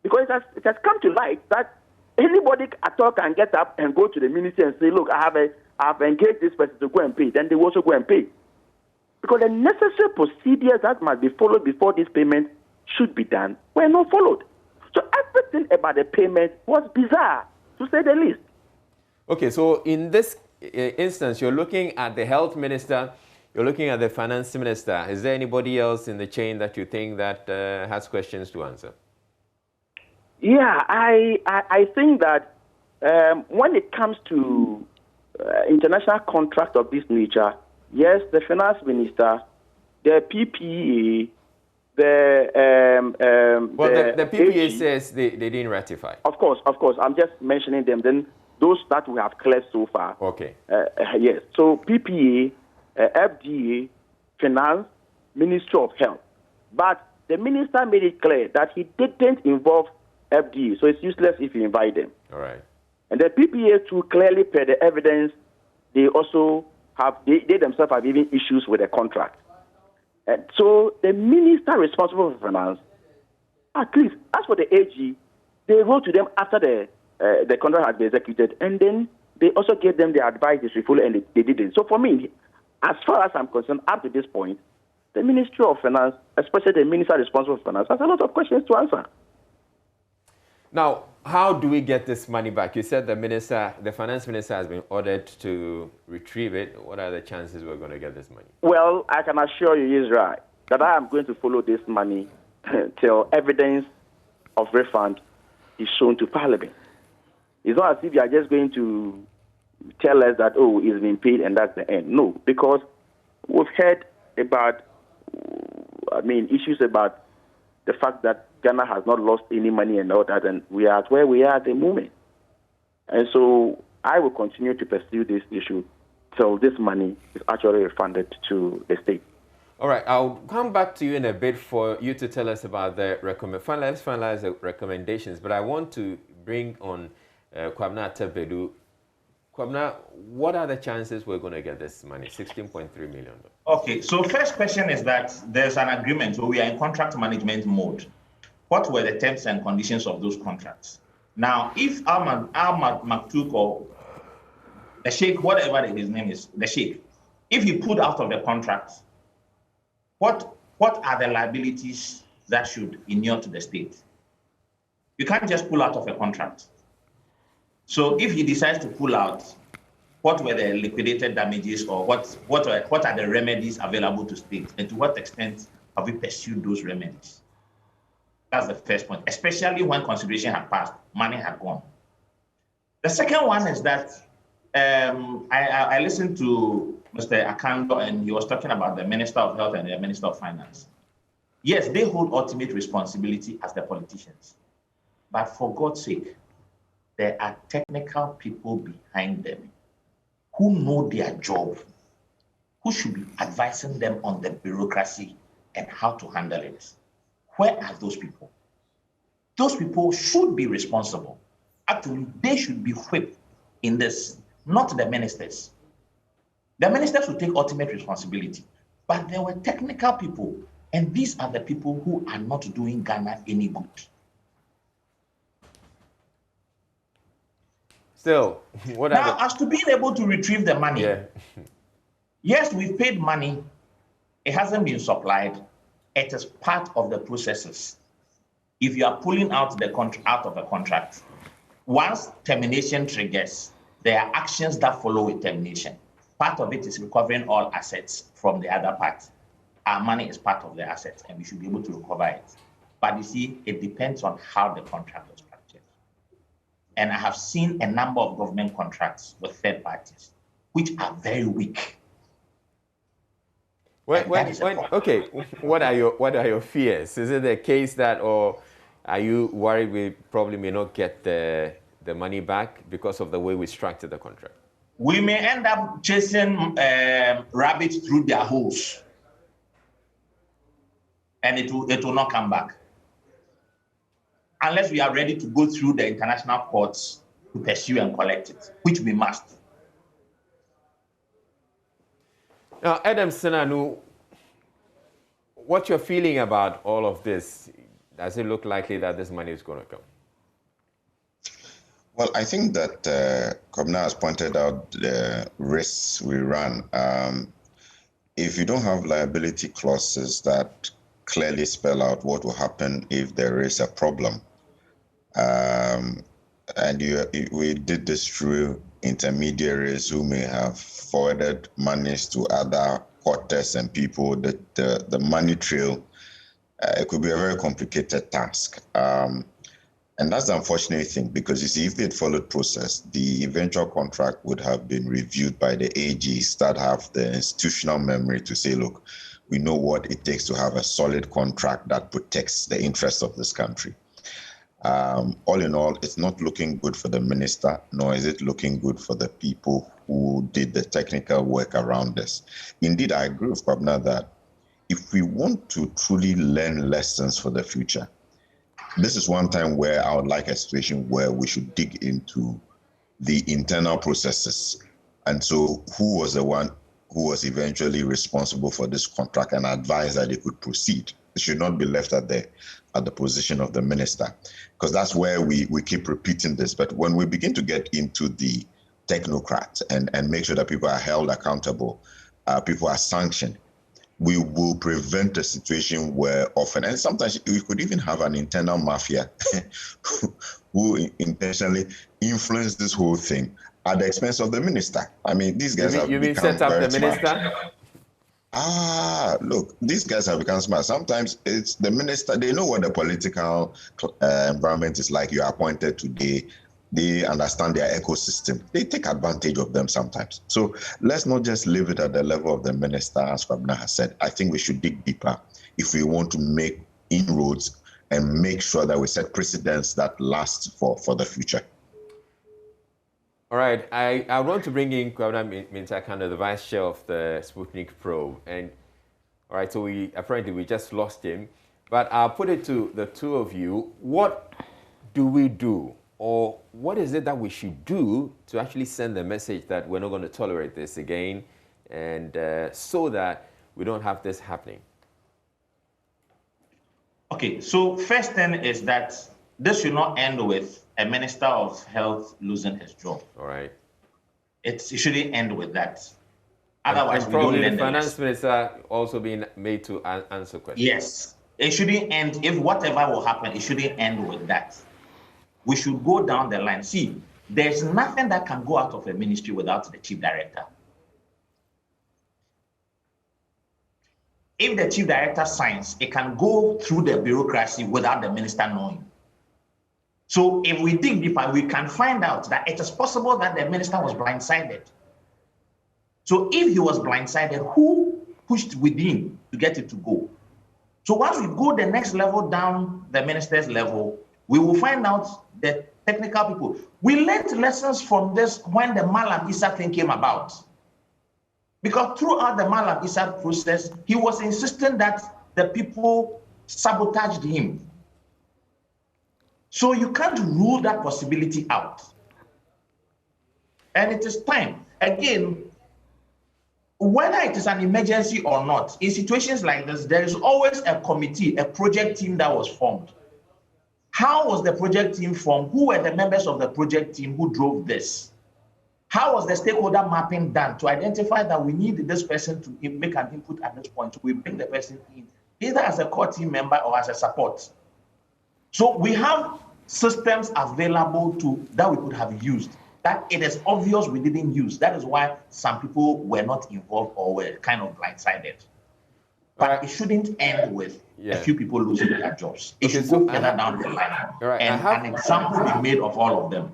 Because it has come to light that anybody at all can get up and go to the ministry and say, look, I have engaged this person to go and pay. Then they will also go and pay. Because the necessary procedures that must be followed before this payment should be done were not followed. So everything about the payment was bizarre, to say the least. Okay, so in this instance, you're looking at the health minister, you're looking at the finance minister. Is there anybody else in the chain that you think that has questions to answer? Yeah, I think that when it comes to international contract of this nature, yes, the finance minister, the PPA, the PPA AG, says they didn't ratify. Of course. I'm just mentioning them. Then those that we have cleared so far. Okay. Yes. So PPA, FDA, Finance, Ministry of Health. But the minister made it clear that he didn't involve FDA, so it's useless if you invite them. All right. And the PPA too clearly per the evidence, they also have, they themselves have even issues with the contract. And so the minister responsible for finance, at least as for the AG, they wrote to them after the contract had been executed, and then they also gave them the advice they should follow, and they didn't. So for me, as far as I'm concerned, up to this point, the Ministry of Finance, especially the minister responsible for finance, has a lot of questions to answer. Now, how do we get this money back? You said the finance minister has been ordered to retrieve it. What are the chances we're going to get this money? Well, I can assure you, Israel, that I am going to follow this money till evidence of refund is shown to Parliament. It's not as if you are just going to tell us that, oh, it's been paid and that's the end. No, because we've heard about, issues about the fact that Ghana has not lost any money and all that, and we are at where we are at the moment. And so I will continue to pursue this issue till this money is actually refunded to the state. All right, I'll come back to you in a bit for you to tell us about the finalize the recommendations, but I want to bring on Kwabena Tebedu. Kwabena, what are the chances we're going to get this money, $16.3 million? Okay, so first question is that there's an agreement, so we are in contract management mode. What were the terms and conditions of those contracts? Now, if Ahmad Maktouk or the Sheikh, whatever his name is, the Sheikh, if he pulled out of the contract, what are the liabilities that should inure to the state? You can't just pull out of a contract. So if he decides to pull out, what were the liquidated damages, or what are the remedies available to state, and to what extent have we pursued those remedies? That's the first point, especially when consideration had passed, money had gone. The second one is that I listened to Mr. Akando, and he was talking about the Minister of Health and the Minister of Finance. Yes, they hold ultimate responsibility as the politicians. But for God's sake, there are technical people behind them who know their job, who should be advising them on the bureaucracy and how to handle it. Where are those people? Those people should be responsible. Actually, they should be whipped in this, not the ministers. The ministers will take ultimate responsibility. But there were technical people, and these are the people who are not doing Ghana any good. Still, now, as to being able to retrieve the money, Yes, we've paid money. It hasn't been supplied. It is part of the processes. If you are pulling out out of a contract, once termination triggers, there are actions that follow with termination. Part of it is recovering all assets from the other part. Our money is part of the assets, and we should be able to recover it. But you see, it depends on how the contract was structured. And I have seen a number of government contracts with third parties, which are very weak. Okay, what are your fears? Is it the case that, or are you worried we probably may not get the money back because of the way we structured the contract? We may end up chasing rabbits through their holes, and it will not come back unless we are ready to go through the international courts to pursue and collect it, which we must. Now, Adam Senanu, what you're feeling about all of this, does it look likely that this money is going to come? Well, I think that Kobna has pointed out the risks we run. If you don't have liability clauses that clearly spell out what will happen if there is a problem, and we did this through intermediaries who may have forwarded monies to other quarters and people, the money trail, it could be a very complicated task. And that's the unfortunate thing, because you see, if they'd followed process, the eventual contract would have been reviewed by the AGs that have the institutional memory to say, look, we know what it takes to have a solid contract that protects the interests of this country. All in all, it's not looking good for the minister, nor is it looking good for the people who did the technical work around this. Indeed, I agree with Kwabena that if we want to truly learn lessons for the future, this is one time where I would like a situation where we should dig into the internal processes. And so who was the one who was eventually responsible for this contract and advised that it could proceed? It should not be left at the position of the minister, because that's where we keep repeating this. But when we begin to get into the technocrats and make sure that people are held accountable, people are sanctioned, we will prevent a situation where often, and sometimes we could even have an internal mafia who intentionally influence this whole thing at the expense of the minister. I mean, these guys have become set up the minister? Smart. Look, these guys have become smart. Sometimes it's the minister, they know what the political environment is like. You are appointed today. They understand their ecosystem. They take advantage of them sometimes. So let's not just leave it at the level of the minister, as Kwabena has said. I think we should dig deeper if we want to make inroads and make sure that we set precedents that last for the future. All right, I want to bring in Kwabena Mintakano, the vice chair of the Sputnik probe. And all right, so we just lost him. But I'll put it to the two of you. What do we do? Or what is it that we should do to actually send the message that we're not going to tolerate this again, and so that we don't have this happening? Okay, so first thing is that this should not end with a minister of health losing his job. All right. It shouldn't end with that. Otherwise, and we don't probably learn the finance minister also being made to answer questions. Yes, it shouldn't end. If whatever will happen, it shouldn't end with that. We should go down the line. See, there's nothing that can go out of a ministry without the chief director. If the chief director signs, it can go through the bureaucracy without the minister knowing. So if we dig deeper, we can find out that it is possible that the minister was blindsided. So if he was blindsided, who pushed within to get it to go? So once we go the next level down the minister's level, we will find out the technical people. We learned lessons from this when the Malam Issa thing came about. Because throughout the Malam Issa process, he was insisting that the people sabotaged him. So you can't rule that possibility out. And it is time. Again, whether it is an emergency or not, in situations like this, there is always a committee, a project team that was formed. How was the project team formed? Who were the members of the project team who drove this? How was the stakeholder mapping done to identify that we need this person to make an input at this point? So we bring the person in, either as a core team member or as a support. So we have systems available that we could have used that it is obvious we didn't use. That is why some people were not involved or were kind of blindsided. But it shouldn't end with a few people losing their jobs. It should go further down the line. And an example be made of all of them.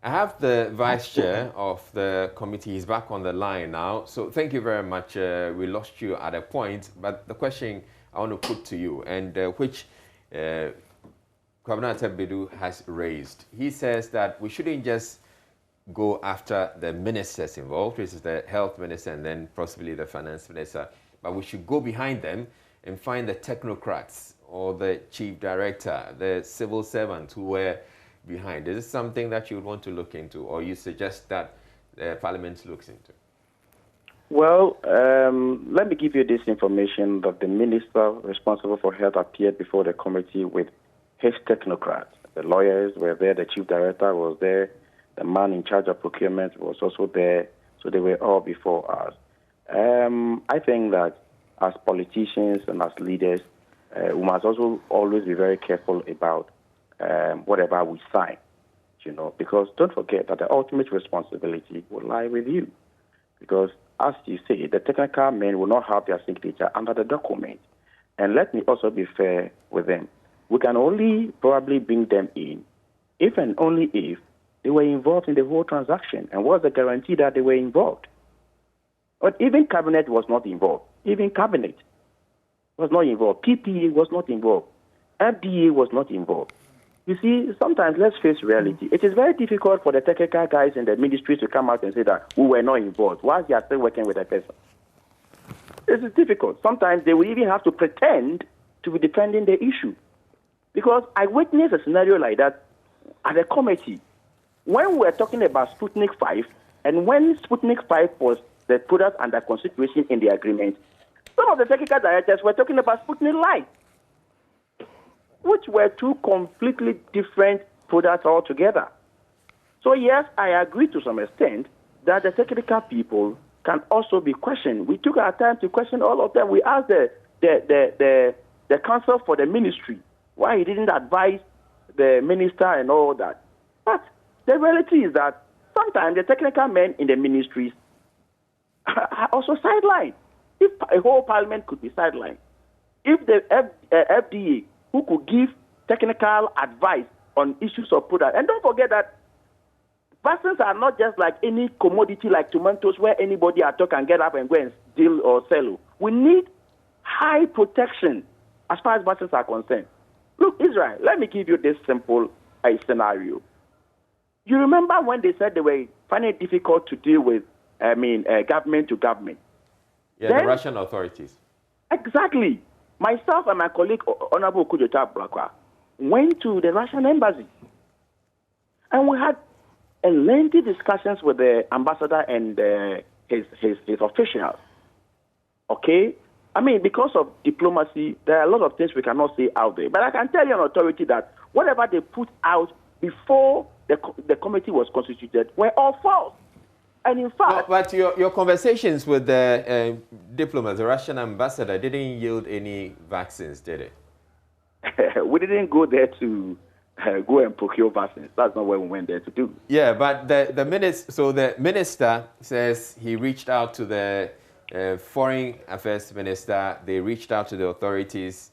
I have the vice chair of the committee. He's back on the line now. So thank you very much. We lost you at a point, but the question I want to put to you, and which Kwabena Tebedu has raised. He says that we shouldn't just go after the ministers involved, which is the health minister and then possibly the finance minister, but we should go behind them and find the technocrats or the chief director, the civil servants who were behind. Is this something that you would want to look into, or you suggest that the Parliament looks into? Well, let me give you this information that the minister responsible for health appeared before the committee with his technocrats. The lawyers were there, the chief director was there, the man in charge of procurement was also there, so they were all before us. I think that as politicians and as leaders, we must also always be very careful about whatever we sign, because don't forget that the ultimate responsibility will lie with you. Because, as you say, the technical men will not have their signature under the document. And let me also be fair with them. We can only probably bring them in if and only if they were involved in the whole transaction. And what's the guarantee that they were involved? But even Cabinet was not involved. Even Cabinet was not involved. PPA was not involved. FDA was not involved. You see, sometimes let's face reality. It is very difficult for the technical guys in the ministry to come out and say that we were not involved while they are still working with a person. This is difficult. Sometimes they will even have to pretend to be defending the issue. Because I witnessed a scenario like that at a committee when we were talking about Sputnik 5, and when Sputnik 5 was the product under consideration in the agreement, some of the technical directors were talking about Sputnik Light, which were two completely different products altogether. So yes, I agree to some extent that the technical people can also be questioned. We took our time to question all of them. We asked the counsel for the ministry why he didn't advise the minister and all that. But the reality is that sometimes the technical men in the ministries are also sidelined. If a whole parliament could be sidelined, if the FDA, who could give technical advice on issues of product, and don't forget that vaccines are not just like any commodity like tomatoes where anybody at all can get up and go and steal or sell. We need high protection as far as vaccines are concerned. Look, Israel, let me give you this simple scenario. You remember when they said they were finding it difficult to deal with, government to government? Yeah, then, the Russian authorities. Exactly. Myself and my colleague, Honorable Kujota Blakwa, went to the Russian embassy. And we had a lengthy discussions with the ambassador and his officials. Okay? Because of diplomacy, there are a lot of things we cannot say out there. But I can tell you on authority that whatever they put out before the committee was constituted were all false. And in fact... But your conversations with the diplomats, the Russian ambassador, didn't yield any vaccines, did it? We didn't go there to go and procure vaccines. That's not what we went there to do. Yeah, but the minister says he reached out to the foreign affairs minister. They reached out to the authorities.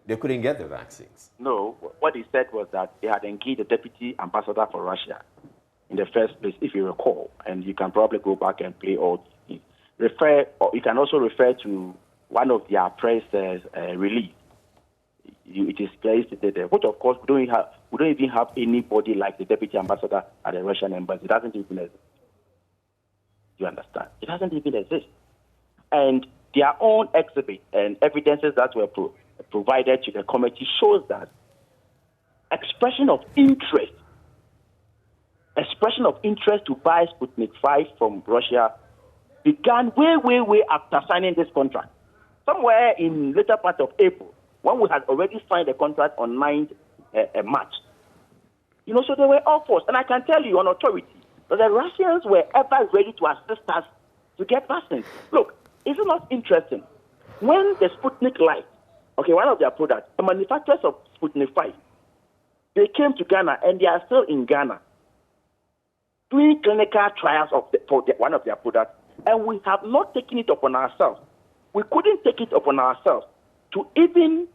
They couldn't get the vaccines. No, what he said was that he had engaged the deputy ambassador for Russia in the first place, if you recall, and you can probably go back and play all. You can also refer to one of their press release. It is clearly stated there, which of course we don't even have anybody like the deputy ambassador at the Russian embassy. It doesn't even exist. You understand? It doesn't even exist. And their own exhibit and evidences that were provided to the committee shows that expression of interest to buy Sputnik 5 from Russia began way after signing this contract. Somewhere in later part of April, when we had already signed the contract on 9th March. So they were all forced. And I can tell you on authority that the Russians were ever ready to assist us to get vaccines. Look, is it not interesting? When the Sputnik Light, okay, one of their products, the manufacturers of Sputnik 5, they came to Ghana and they are still in Ghana doing clinical trials for one of their products, and we have not taken it upon ourselves. We couldn't take it upon ourselves to even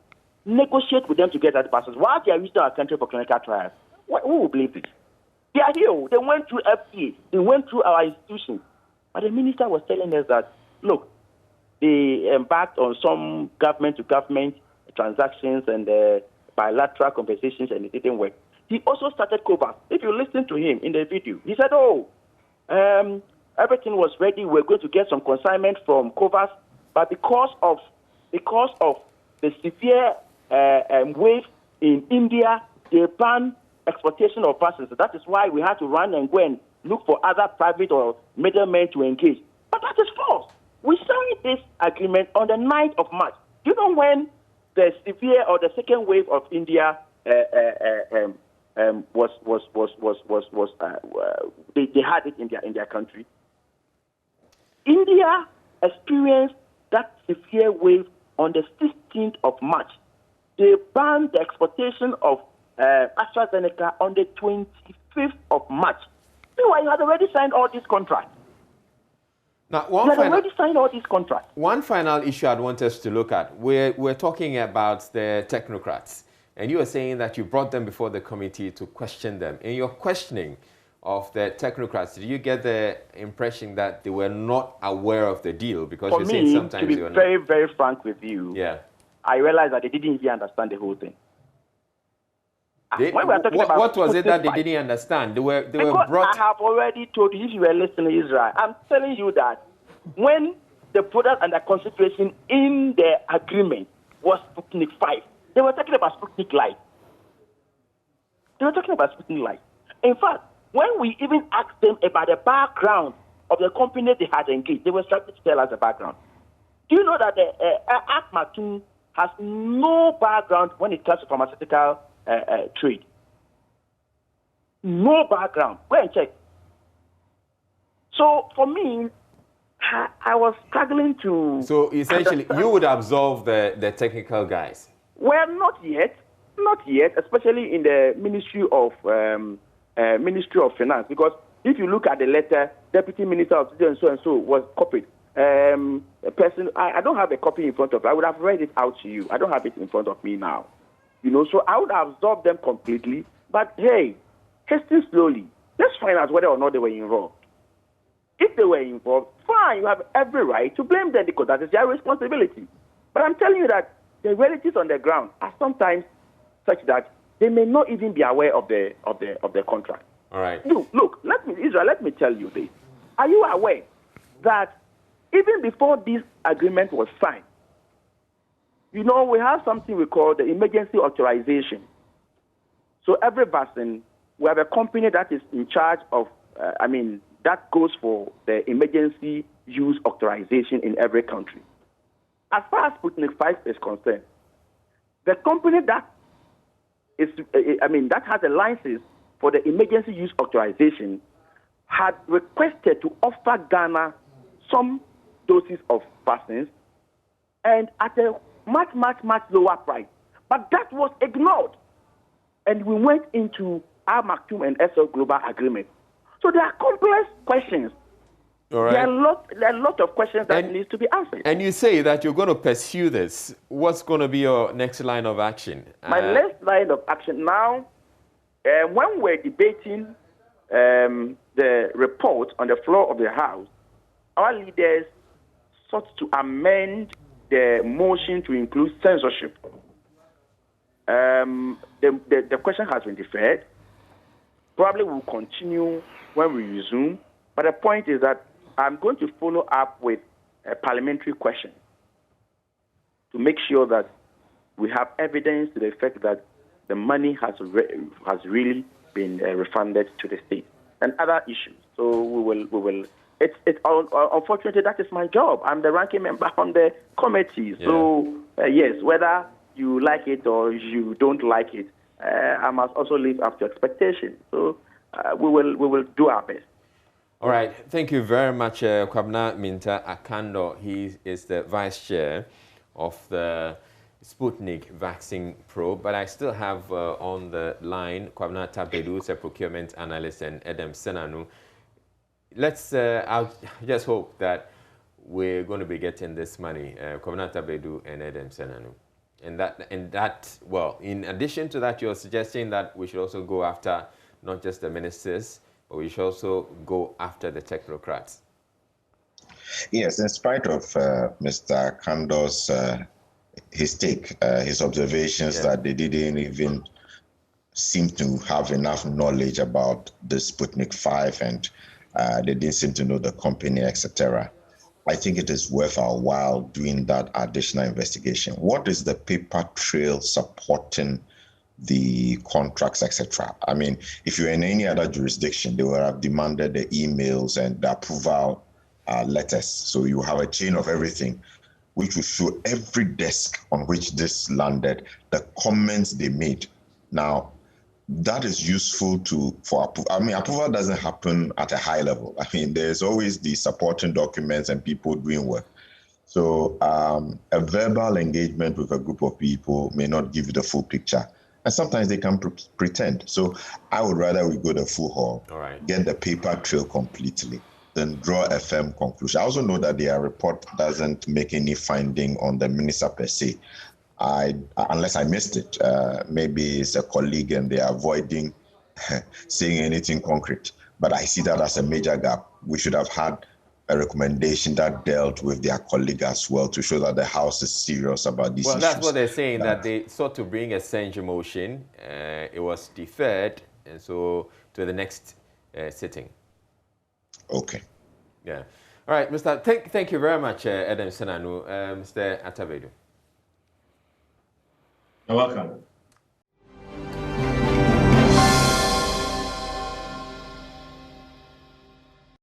negotiate with them to get that vaccines. While they are using our country for clinical trials, who will believe it? They are here. They went through FDA. They went through our institutions. But the minister was telling us that, look, they embarked on some government-to-government transactions and bilateral conversations, and it didn't work. He also started COVAX. If you listen to him in the video, he said, everything was ready. We're going to get some consignment from COVAX, but because of the severe wave in India, they banned exportation of vaccines. So that is why we had to run and go and look for other private or middlemen to engage. But that is false. We signed this agreement on the 9th of March. Do you know when the severe or the second wave of India they had it in their country? India experienced that severe wave on the 16th of March. They banned the exportation of AstraZeneca on the 25th of March. Meanwhile, you had already signed all these contracts. Now, One final issue I'd want us to look at. We're talking about the technocrats, and you were saying that you brought them before the committee to question them. In your questioning of the technocrats, did you get the impression that they were not aware of the deal? Because For you're me, saying sometimes to be they were very, not. very frank with you, I realized that they didn't even understand the whole thing. What was it that they didn't understand? They were brought. I have already told you, if you were listening, Israel, I'm telling you that when the product under consideration in the agreement was Sputnik 5, they were talking about Sputnik Light. In fact, when we even asked them about the background of the company they had engaged, they were trying to tell us the background. Do you know that the Akmatum has no background when it comes to pharmaceutical trade? No background. Go and check. So for me, I was struggling to. So essentially, you would absolve the technical guys. Well, not yet, especially in the Ministry of Finance, because if you look at the letter, Deputy Minister of so and so was copied. A person, I don't have a copy in front of me. I would have read it out to you. I don't have it in front of me now. So I would have absorbed them completely. But hey, hasten slowly. Let's find out whether or not they were involved. If they were involved, fine, you have every right to blame them because that is their responsibility. But I'm telling you that the realities on the ground are sometimes such that they may not even be aware of the contract. All right. Look, let me tell you this. Are you aware that even before this agreement was signed, we have something we call the emergency authorization. So every vaccine, we have a company that is in charge of, that goes for the emergency use authorization in every country. As far as Sputnik 5 is concerned, the company that has a license for the emergency use authorization had requested to offer Ghana some doses of vaccines and at a much, much, much lower price. But that was ignored. And we went into our Maktoum and SL Global agreement. So there are complex questions. All right. There are a lot of questions that need to be answered. And you say that you're going to pursue this. What's going to be your next line of action? My next line of action now, when we're debating the report on the floor of the House, our leaders sought to amend the motion to include censorship. The question has been deferred. Probably will continue when we resume. But the point is that I'm going to follow up with a parliamentary question to make sure that we have evidence to the effect that the money has really been refunded to the state and other issues. So we will. Unfortunately, that is my job. I'm the ranking member on the committee. So yes, whether you like it or you don't like it, I must also live up to expectation. So we will do our best. All right, thank you very much, Kwabena Minta Akando. He is the vice chair of the Sputnik vaccine probe, but I still have on the line Kwabena Tabedu, who's a procurement analyst, and Edem Senanu. Let's, I'll just hope that we're going to be getting this money, Kwabena Tabedu and Edem Senanu. And that, well, in addition to that, you're suggesting that we should also go after not just the ministers, but we should also go after the technocrats. Yes, in spite of Mr. Kando's his take, his observations that they didn't even seem to have enough knowledge about the Sputnik 5 and they didn't seem to know the company, etc. I think it is worth our while doing that additional investigation. What is the paper trail supporting the contracts, etc.? I mean, if you're in any other jurisdiction, they would have demanded the emails and the approval letters. So you have a chain of everything, which will show every desk on which this landed, the comments they made. Now, that is useful for approval. I mean, approval doesn't happen at a high level. I mean, there's always the supporting documents and people doing work. So a verbal engagement with a group of people may not give you the full picture. And sometimes they can pretend. So I would rather we go the full haul, get the paper trail completely, then draw a firm conclusion. I also know that their report doesn't make any finding on the minister per se. Unless I missed it, maybe it's a colleague and they are avoiding saying anything concrete. But I see that as a major gap. We should have had a recommendation that dealt with their colleague as well to show that the House is serious about these issues. Well, that's what they're saying, that they sought to bring a censure motion. It was deferred, and so to the next sitting. Okay. Yeah. All right, Mr. Thank you very much, Edem Senanu. Mr. Atabedu. You're welcome.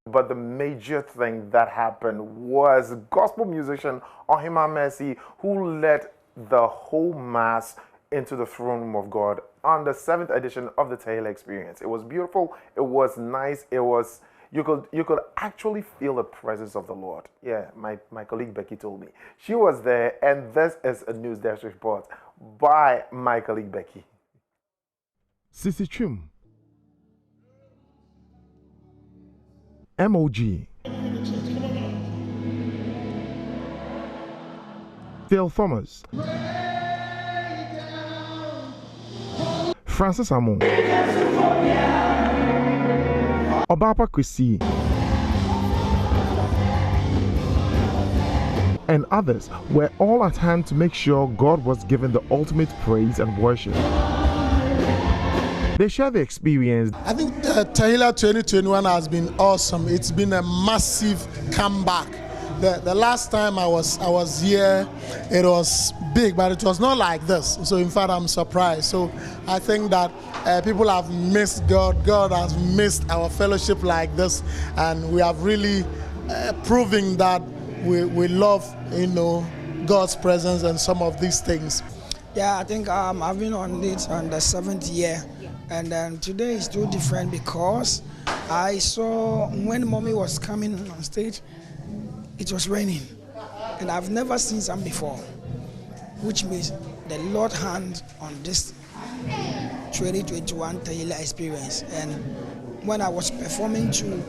But the major thing that happened was gospel musician Ohima Mercy, who led the whole mass into the throne room of God on the 7th edition of the Taylor Experience. It was beautiful. It was nice. It was, you could actually feel the presence of the Lord. Yeah, my colleague Becky told me. She was there, and this is a news desk report by my colleague Becky. Sisi Chim, MOG, Phil Thomas, Francis Amon, Obapa Christie, and others were all at hand to make sure God was given the ultimate praise and worship. They share the experience. I think Tahila 2021 has been awesome. It's been a massive comeback. The last time I was here, it was big, but it was not like this. So in fact, I'm surprised. So I think that people have missed God. God has missed our fellowship like this, and we have really proving that we love, God's presence and some of these things. Yeah, I think I've been on it on the 7th year. And today is too different because I saw when Mommy was coming on stage, it was raining. And I've never seen some before, which means the Lord hand on this 2021 Taylor Experience. And when I was performing too,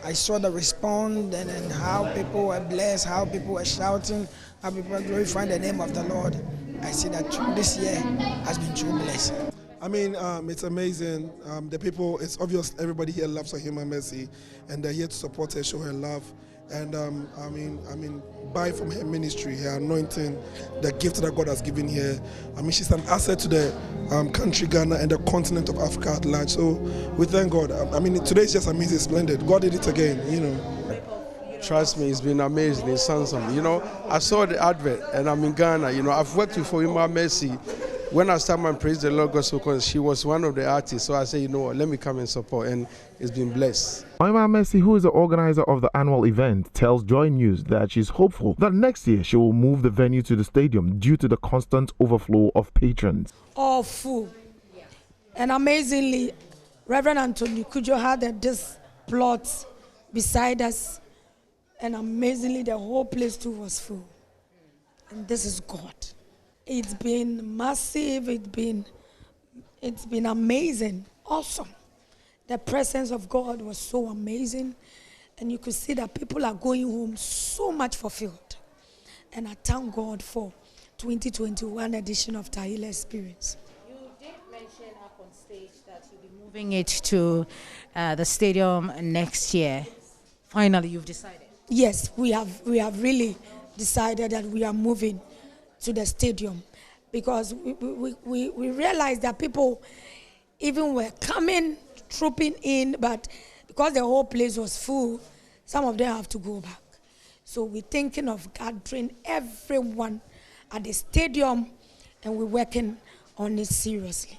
I saw the response and how people were blessed, how people were shouting, how people were glorifying the name of the Lord. I see that this year has been true blessing. I mean, it's amazing. The people, it's obvious everybody here loves Ohima Mercy, and they're here to support her, show her love. And I mean, buy from her ministry, her anointing, the gift that God has given her. I mean, she's an asset to the country Ghana and the continent of Africa at large. So we thank God. I mean, today is just amazing, splendid. God did it again, Trust me, it's been amazing. It's awesome. I saw the advert, and I'm in Ghana. I've worked with Ohima Mercy. When I started my Praise the Lord Gospel Concert, she was one of the artists. So I said, let me come and support, and it's been blessed. Ohima Mercy, who is the organizer of the annual event, tells JoyNews that she's hopeful that next year she will move the venue to the stadium due to the constant overflow of patrons. All full. And amazingly, Reverend Anthony Kujo had this plot beside us, and amazingly, the whole place too was full. And this is God. It's been massive. It's been amazing, awesome. The presence of God was so amazing, and you could see that people are going home so much fulfilled. And I thank God for 2021 edition of Tahila Experience. You did mention up on stage that you'll be moving it to the stadium next year. Finally, you've decided. Yes, we have really decided that we are moving to the stadium, because we realized that people even were coming, trooping in, but because the whole place was full, some of them have to go back. So we're thinking of gathering everyone at the stadium, and we're working on it seriously.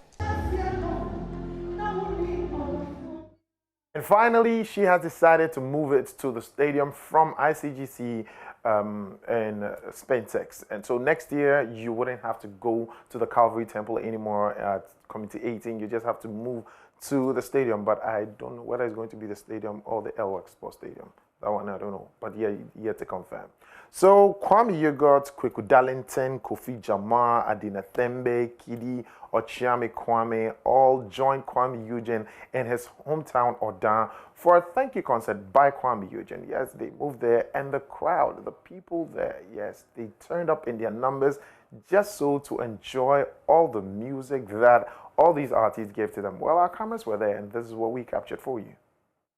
And finally, she has decided to move it to the stadium from ICGC in Spentex. And so next year, you wouldn't have to go to the Calvary Temple anymore at Committee 18. You just have to move to the stadium. But I don't know whether it's going to be the stadium or the LX Sports Stadium. That one, I don't know. But yeah, yet to confirm. So Kwame Yogurt, Kweku Darlington, Kofi Jamar, Adina Thembe, Kidi, Ochiame Kwame all joined Kwame Eugene in his hometown Odan for a thank you concert by Kwame Eugene. Yes, they moved there, and the crowd, the people there, yes, they turned up in their numbers just so to enjoy all the music that all these artists gave to them. Well, our cameras were there, and this is what we captured for you.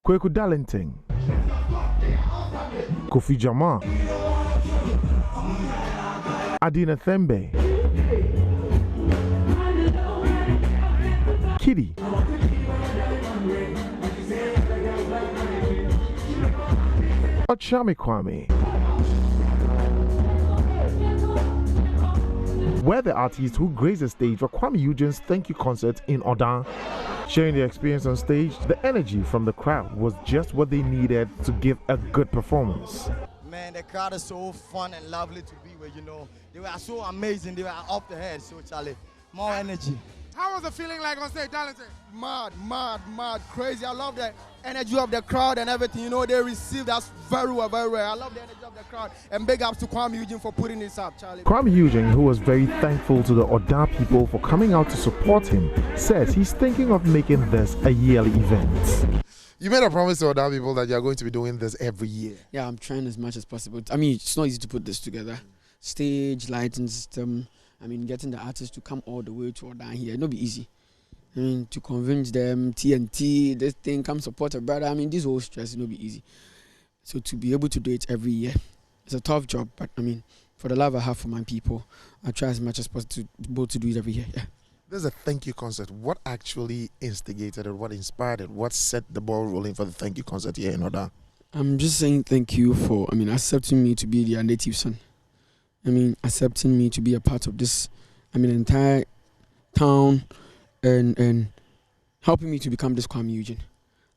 Kweku Darlington, Kofi Jamar, Adina Thembe, Kitty, Ochame Kwame were the artists who graced the stage for Kwame Eugene's thank you concert in Odan. Sharing their experience on stage, the energy from the crowd was just what they needed to give a good performance. Man, the crowd is so fun and lovely to be with, you know. They were so amazing, they were off the head, so Charlie, more energy. How was the feeling like on stage, Darlington? Mad, crazy. I love the energy of the crowd and everything. You know, they received us very well. I love the energy of the crowd. And big ups to Kwame Eugene for putting this up, Charlie. Kwame Eugene, who was very thankful to the Oda people for coming out to support him, says he's thinking of making this a yearly event. You made a promise to other people that you're going to be doing this every year. Yeah, I'm trying as much as possible. I mean, it's not easy to put this together. Stage, lighting system. I mean, getting the artists to come all the way to down here, it'll be easy. I mean, to convince them, TNT, this thing, come support a brother. I mean, this whole stress, it'll be easy. So to be able to do it every year, it's a tough job. But I mean, for the love I have for my people, I try as much as possible to do it every year. Yeah. There's a thank you concert. What actually instigated it? What inspired it? What set the ball rolling for the thank you concert here in Oda? I'm just saying thank you for, I mean, accepting me to be their native son. I mean, accepting me to be a part of this, I mean, entire town and helping me to become this Kwame Eugene.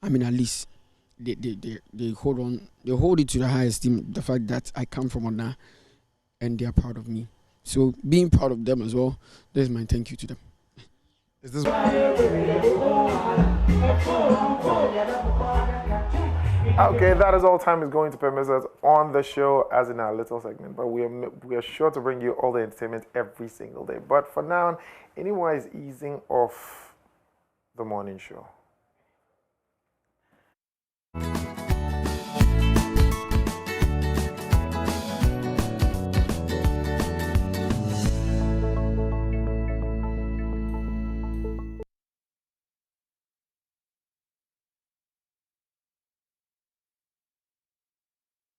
I mean, at least they hold it to the highest esteem, the fact that I come from Oda and they are proud of me. So being proud of them as well, there's my thank you to them. Is this Okay, that is all time is going to permit us on the show as in our little segment, but we are sure to bring you all the entertainment every single day. But for now, anyone is easing off the morning show.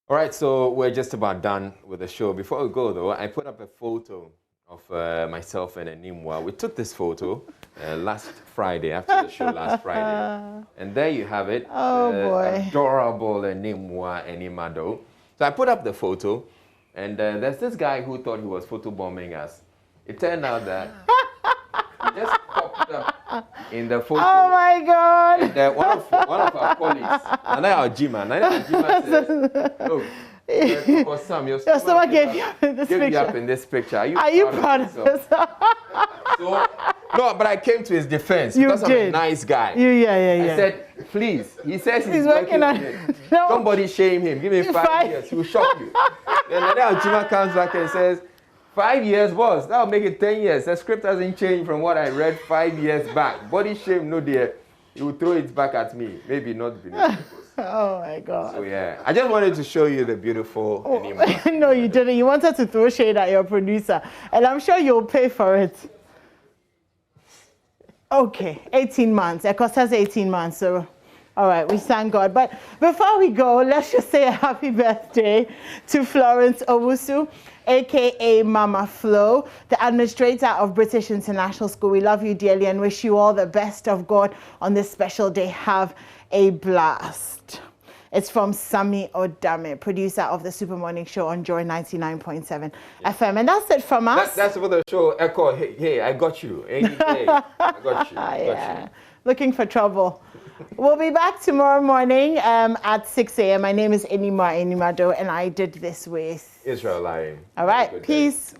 All right, so we're just about done with the show. Before we go, though, I put up a photo of myself and Enimwa. We took this photo last Friday, after the show last Friday. And there you have it. Oh, boy. Adorable Enimwa Enimado. So I put up the photo, and there's this guy who thought he was photobombing us. It turned out that he just popped up in the photo. Oh, my God. And one of our colleagues, Nana Ajima says, look, your stomach gave you up in this picture. Are you proud of this? So, no, but I came to his defense You because did. I'm a nice guy. Yeah. I said, please. He says he's working on it. No. Somebody shame him. Give me 5 years. He will shock you. Then Chima comes back and says, 5 years, boss. That'll make it 10 years. The script hasn't changed from what I read 5 years back. Body shame, no dear. He will throw it back at me. Maybe not beneath. Oh my God. So yeah, I just wanted to show you the beautiful Enima. No, you didn't. You wanted to throw shade at your producer, and I'm sure you'll pay for it. Okay, 18 months. It cost us 18 months, so all right, we thank God. But before we go, let's just say a happy birthday to Florence Owusu, aka Mama Flo, the administrator of British International School. We love you dearly and wish you all the best of God on this special day. Have a blast. It's from Sami Odame, producer of the Super Morning Show on Joy 99.7 FM. And that's it from us. That's for the show. Echo, hey, I got you. Hey, I got you. Yeah. Looking for trouble. We'll be back tomorrow morning at 6 a.m. My name is Enima Enimado, and I did this with Israel Lying. All right, peace.